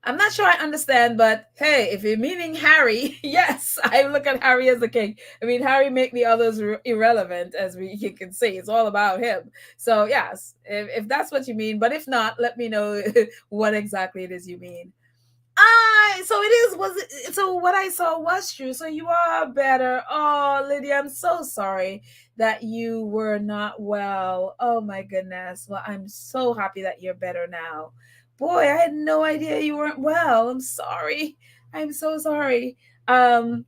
I'm not sure I understand, but hey, if you're meaning Harry, yes, I look at Harry as the king. I mean, Harry make the others irrelevant, as you can see. It's all about him. So yes, if that's what you mean, but if not, let me know what exactly it is you mean. So it is. So what I saw was true. So you are better. Oh, Lydia, I'm so sorry that you were not well. Oh my goodness. Well, I'm so happy that you're better now. Boy, I had no idea you weren't well. I'm sorry. I'm so sorry. But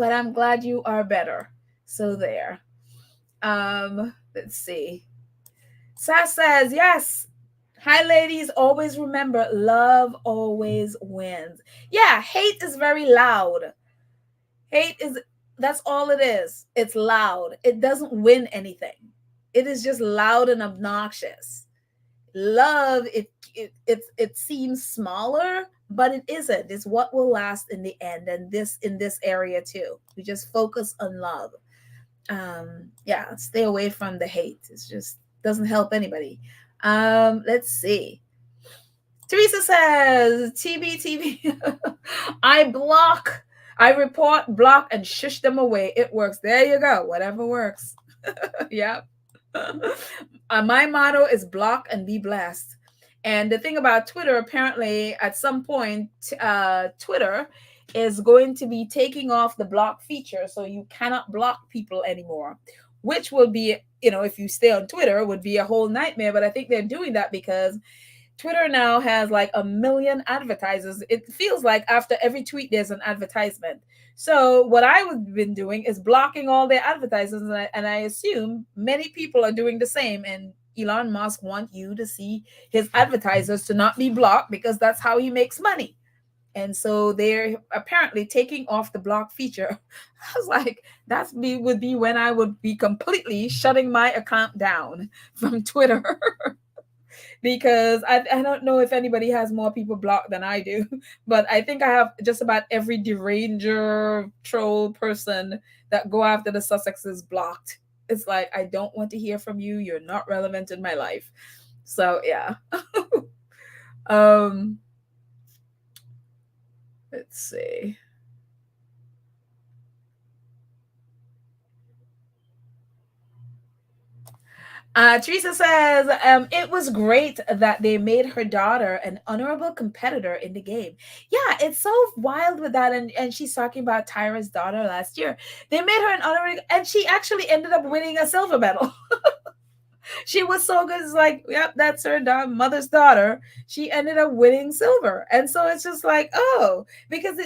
I'm glad you are better. So there. Let's see. Sass says, yes. Hi, ladies. Always remember, love always wins. Yeah, hate is very loud. Hate is, that's all it is. It's loud. It doesn't win anything. It is just loud and obnoxious. Love, it seems smaller, but it isn't. It's what will last in the end. And this in this area too. We just focus on love. Yeah, stay away from the hate. It's just doesn't help anybody. Let's see. Teresa says, TB. I block, I report, block, and shush them away. It works. There you go. Whatever works. Yep. My motto is block and be blessed. And the thing about Twitter, apparently, at some point, Twitter is going to be taking off the block feature, so you cannot block people anymore. which will be, if you stay on Twitter, would be a whole nightmare. But I think they're doing that because Twitter now has like a million advertisers. It feels like after every tweet there's an advertisement. So what I've been doing is blocking all their advertisers, and I assume many people are doing the same. And Elon Musk wants you to see his advertisers to not be blocked because that's how he makes money. And so they're apparently taking off the block feature. I was like, would be when I would be completely shutting my account down from Twitter. Because I don't know if anybody has more people blocked than I do, but I think I have just about every deranger troll person that go after the Sussexes blocked. It's like, I don't want to hear from you. You're not relevant in my life. So yeah. um let's see. Teresa says, it was great that they made her daughter an honorable competitor in the game. Yeah, it's so wild with that. And she's talking about Tyra's daughter last year. They made her an honorable, and she actually ended up winning a silver medal. She was so good. It's like, yep, that's her mother's daughter. She ended up winning silver, and so it's just like, oh, because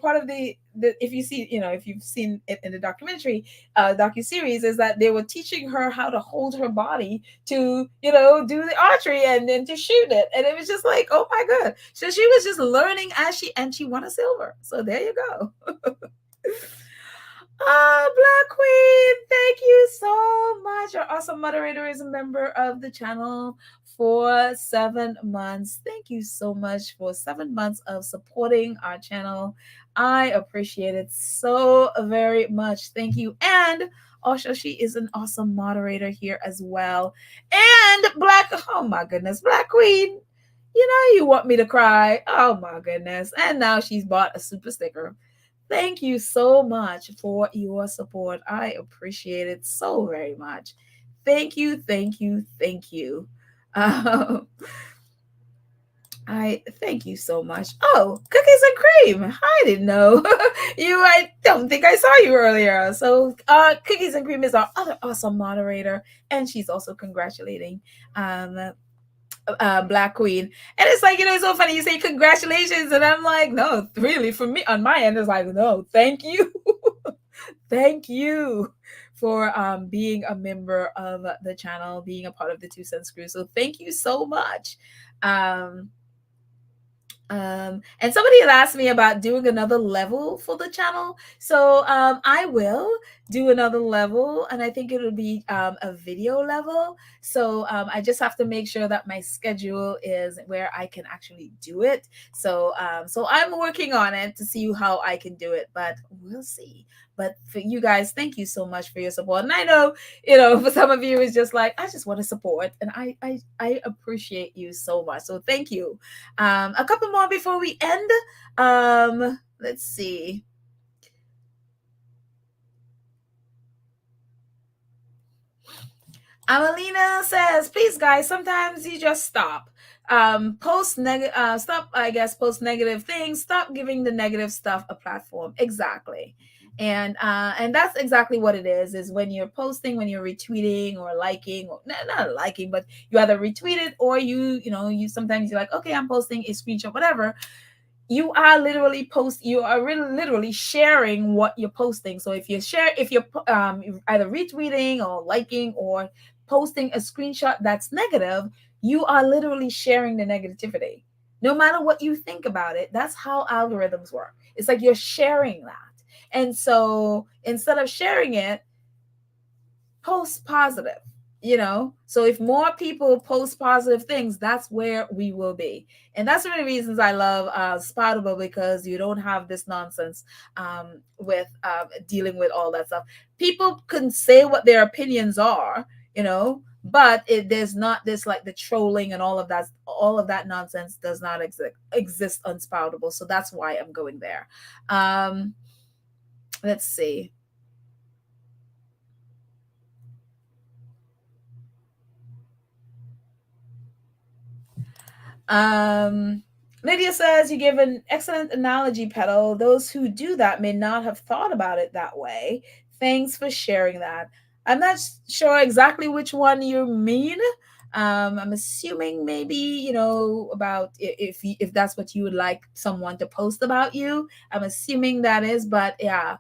part of the if you see, if you've seen it in the documentary, docu series, is that they were teaching her how to hold her body to, do the archery and then to shoot it, and it was just like, oh my god. So she was just learning and she won a silver. So there you go. Oh, Black Queen, thank you so much. Our awesome moderator is a member of the channel for 7 months. Thank you so much for 7 months of supporting our channel. I appreciate it so very much. Thank you. And also, she is an awesome moderator here as well. And oh my goodness, Black Queen, you want me to cry. Oh my goodness. And now she's bought a super sticker. Thank you so much for your support. I appreciate it so very much. Thank you, thank you, thank you. I thank you so much. Oh, cookies and cream. I didn't know. I don't think I saw you earlier. So cookies and cream is our other awesome moderator, and she's also congratulating Black Queen. And it's like, it's so funny. You say congratulations, and I'm like, no, really, for me on my end, it's like, no, thank you. Thank you for being a member of the channel, being a part of the 2 Cents Crew. So thank you so much. And somebody had asked me about doing another level for the channel. So I will do another level, and I think it'll be a video level. So I just have to make sure that my schedule is where I can actually do it. So I'm working on it to see how I can do it, but we'll see. But for you guys, thank you so much for your support. And I know, for some of you, it's just like, I just want to support, and I appreciate you so much. So thank you. A couple more before we end. Let's see. Amelina says, please guys, sometimes you just stop. Post negative things. Stop giving the negative stuff a platform. Exactly. And that's exactly what it is when you're posting, when you're retweeting or liking, or not liking, but you either retweet it or you sometimes you're like, okay, I'm posting a screenshot, whatever. You are literally literally sharing what you're posting. So if you're either retweeting or liking or posting a screenshot that's negative, you are literally sharing the negativity. No matter what you think about it, that's how algorithms work. It's like you're sharing that. And so instead of sharing it, post positive. So if more people post positive things, that's where we will be. And that's one of the reasons I love Spoutable, because you don't have this nonsense with dealing with all that stuff. People can say what their opinions are, but there's not this, like, the trolling and all of that nonsense does not exist on Spoutable. So that's why I'm going there. Let's see. Lydia says, you give an excellent analogy, Petal. Those who do that may not have thought about it that way. Thanks for sharing that. I'm not sure exactly which one you mean. I'm assuming maybe, about if that's what you would like someone to post about you. I'm assuming that is, but yeah,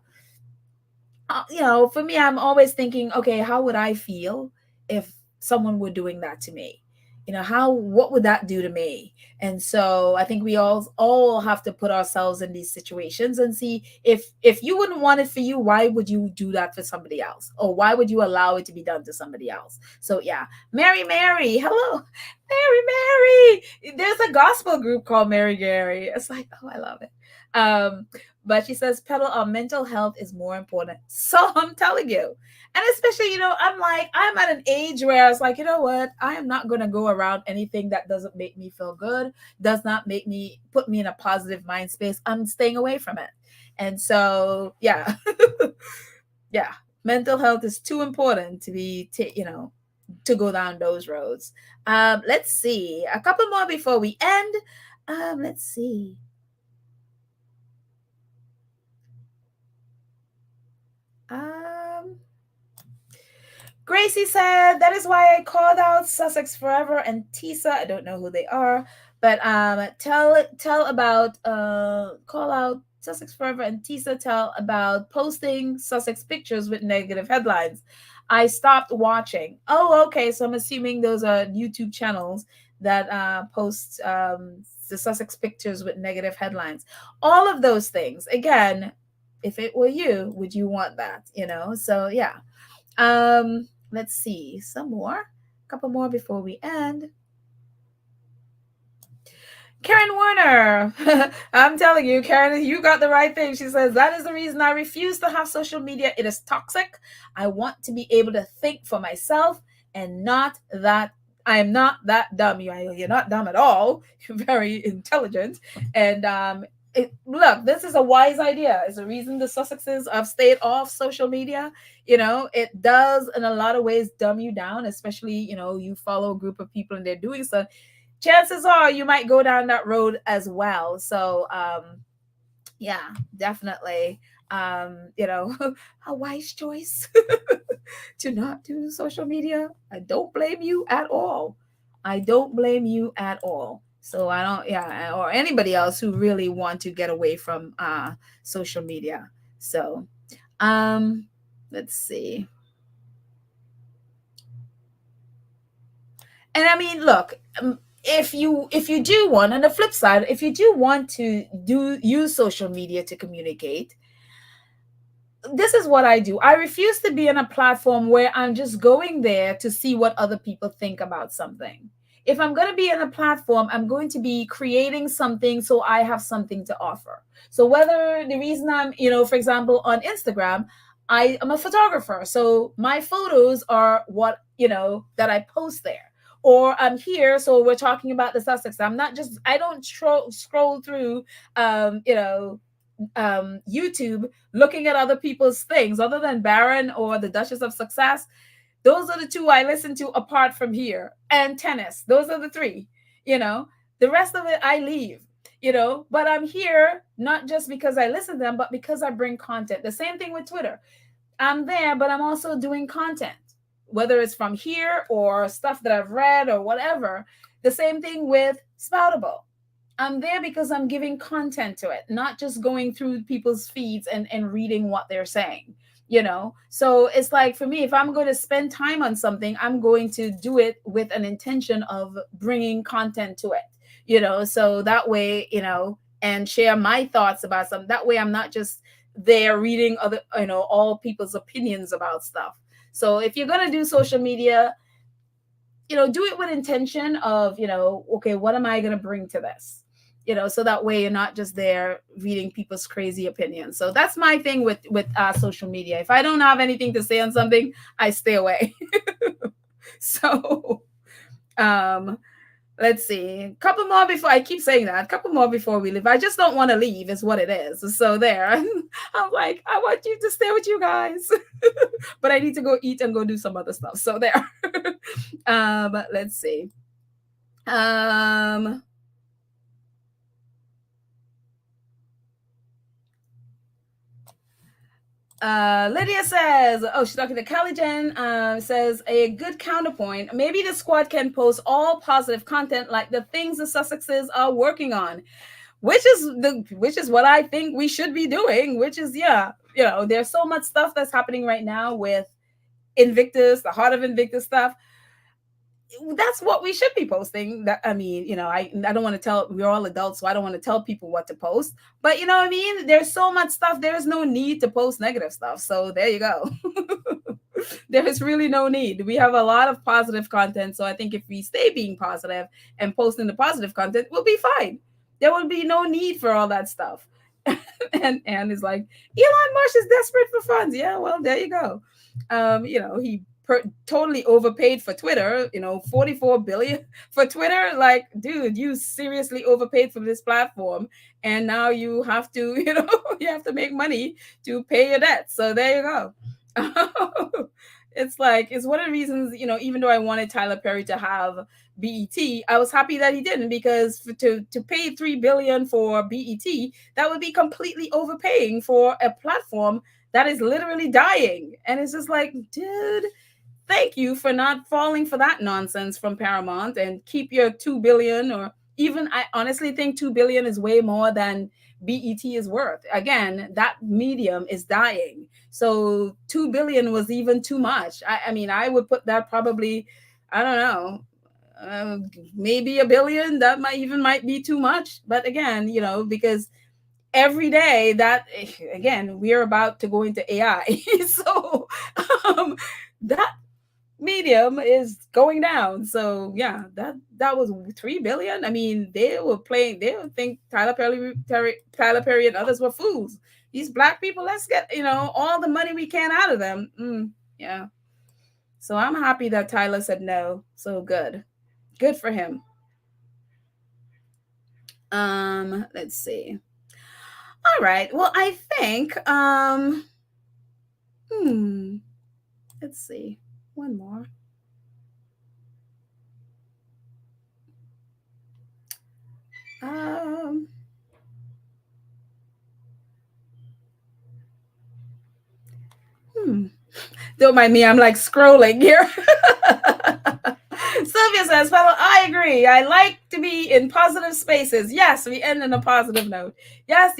for me, I'm always thinking, okay, how would I feel if someone were doing that to me? What would that do to me? And so I think we all have to put ourselves in these situations and see if you wouldn't want it for you, why would you do that for somebody else? Or why would you allow it to be done to somebody else? So yeah, Mary, hello, Mary. There's a gospel group called Mary Gary. It's like, oh, I love it. But she says, pedal on mental health is more important. So I'm telling you. And especially, I'm at an age where I was like, you know what? I am not going to go around anything that doesn't make me feel good, does not put me in a positive mind space. I'm staying away from it. And so, yeah, yeah, mental health is too important to to go down those roads. Let's see. A couple more before we end. Let's see. Um, Gracie said, that is why I called out Sussex Forever and Tisa. I don't know who they are, but tell about call out Sussex Forever and Tisa tell about posting Sussex pictures with negative headlines. I stopped watching. Oh, okay. So I'm assuming those are YouTube channels that post the Sussex pictures with negative headlines. All of those things. Again, if it were you, would you want that? So yeah. Let's see some more. A couple more before we end. Karen Warner. I'm telling you, Karen, you got the right thing. She says, that is the reason I refuse to have social media. It is toxic. I want to be able to think for myself and not that I am not that dumb. You're not dumb at all. You're very intelligent. And look, this is a wise idea. It's the reason the Sussexes have stayed off social media. It does in a lot of ways dumb you down, especially, you follow a group of people and they're doing so. Chances are you might go down that road as well. So, yeah, definitely, a wise choice to not do social media. I don't blame you at all. I don't blame you at all. So I don't, yeah, or anybody else who really want to get away from social media. So, let's see. And I mean, look, if you do want, on the flip side, if you do want to use social media to communicate, this is what I do. I refuse to be on a platform where I'm just going there to see what other people think about something. If I'm going to be on a platform, I'm going to be creating something so I have something to offer. So whether the reason I'm, for example, on Instagram, I am a photographer. So my photos are what, that I post there. Or I'm here, so we're talking about the Sussex. I don't scroll through, YouTube looking at other people's things other than Baron or the Duchess of Success. Those are the two I listen to apart from here, and tennis. Those are the three. The rest of it I leave. But I'm here not just because I listen to them, but because I bring content. The same thing with Twitter. I'm there, but I'm also doing content, whether it's from here or stuff that I've read or whatever. The same thing with Spoutable. I'm there because I'm giving content to it, not just going through people's feeds and reading what they're saying. So it's like, for me, if I'm going to spend time on something, I'm going to do it with an intention of bringing content to it. So that way, and share my thoughts about something. That way I'm not just there reading other, all people's opinions about stuff. So if you're going to do social media, do it with intention of, okay, what am I going to bring to this? So that way you're not just there reading people's crazy opinions. So that's my thing with social media. If I don't have anything to say on something, I stay away. So, let's see. A couple more before I keep saying that. A couple more before we leave. I just don't want to leave, is what it is. So there. I'm like, I want you to stay with you guys. But I need to go eat and go do some other stuff. So there. Let's see. Lydia says, oh, she's talking to Callie Jen, says a good counterpoint. Maybe the squad can post all positive content like the things the Sussexes are working on, which is what I think we should be doing, which is, there's so much stuff that's happening right now with Invictus, the Heart of Invictus stuff. That's what we should be posting. That, I mean, I don't want to tell, we're all adults, so I don't want to tell people what to post. But you know what I mean? There's so much stuff. There's no need to post negative stuff. So there you go. There is really no need. We have a lot of positive content. So I think if we stay being positive and posting the positive content, we'll be fine. There will be no need for all that stuff. and is like, Elon Musk is desperate for funds. Yeah, well, there you go. He totally overpaid for Twitter, 44 billion for Twitter. Like, dude, you seriously overpaid for this platform, and now you have to, you have to make money to pay your debt. So there you go. It's one of the reasons, even though I wanted Tyler Perry to have BET, I was happy that he didn't, because to pay $3 billion for BET, that would be completely overpaying for a platform that is literally dying. And it's just like, dude, thank you for not falling for that nonsense from Paramount, and keep your $2 billion, or even, I honestly think $2 billion is way more than BET is worth. Again, that medium is dying. So $2 billion was even too much. I mean, I would put that probably, I don't know, maybe $1 billion. That might be too much. But again, because every day that, again, we're about to go into AI. So that medium is going down. So yeah, that was $3 billion. I mean, they would think Tyler Perry and others were fools. These black people, let's get all the money we can out of them. Yeah. So I'm happy that Tyler said no. So good for him. Let's see. All right. Well, I think let's see. One more. Don't mind me, I'm like scrolling here. Sylvia says, fellow, I agree. I like to be in positive spaces. Yes, we end on a positive note. Yes,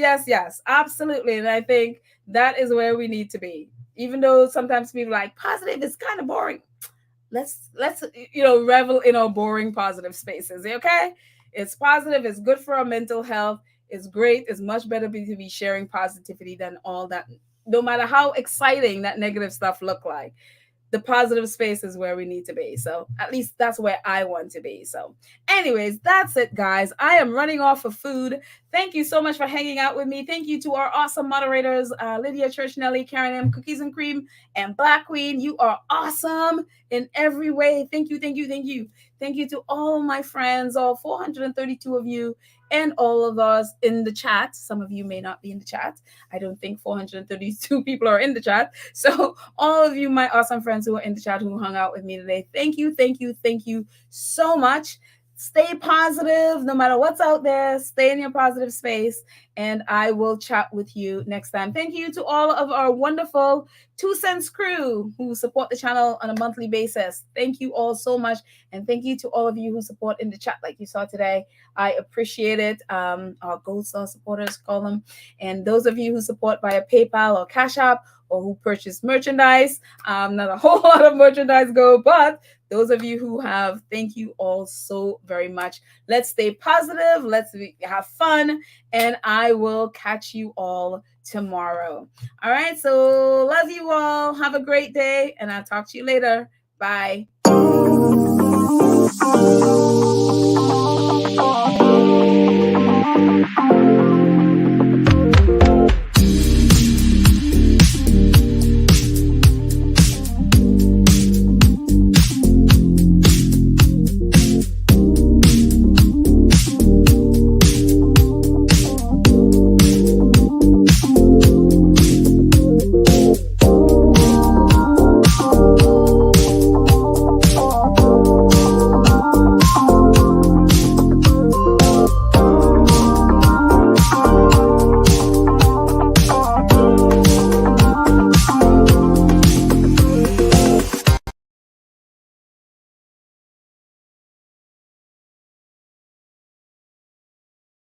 absolutely. And I think that is where we need to be. Even though sometimes people are like, positive is kind of boring. Let's revel in our boring positive spaces. Okay, it's positive, it's good for our mental health, it's great, it's much better to be sharing positivity than all that, no matter how exciting that negative stuff look like. The positive space is where we need to be. So at least that's where I want to be. So anyways, that's it, guys. I am running off of food. Thank you so much for hanging out with me. Thank you to our awesome moderators, Lydia Churchnelli, Karen M, Cookies and Cream, and Black Queen. You are awesome in every way. Thank you. Thank you to all my friends, all 432 of you, and all of us in the chat. Some of you may not be in the chat. I don't think 432 people are in the chat. So all of you, my awesome friends who are in the chat, who hung out with me today, thank you so much. Stay positive, no matter what's out there. Stay in your positive space, and I will chat with you next time. Thank you to all of our wonderful 2 Cents crew who support the channel on a monthly basis. Thank you all so much, and thank you to all of you who support in the chat like you saw today. I appreciate it. Our Gold Star supporters, call them. And those of you who support via PayPal or Cash App, or who purchase merchandise, not a whole lot of merchandise go, but those of you who have, thank you all so very much. Let's stay positive. Let's have fun. And I will catch you all tomorrow. All right. So love you all. Have a great day. And I'll talk to you later. Bye.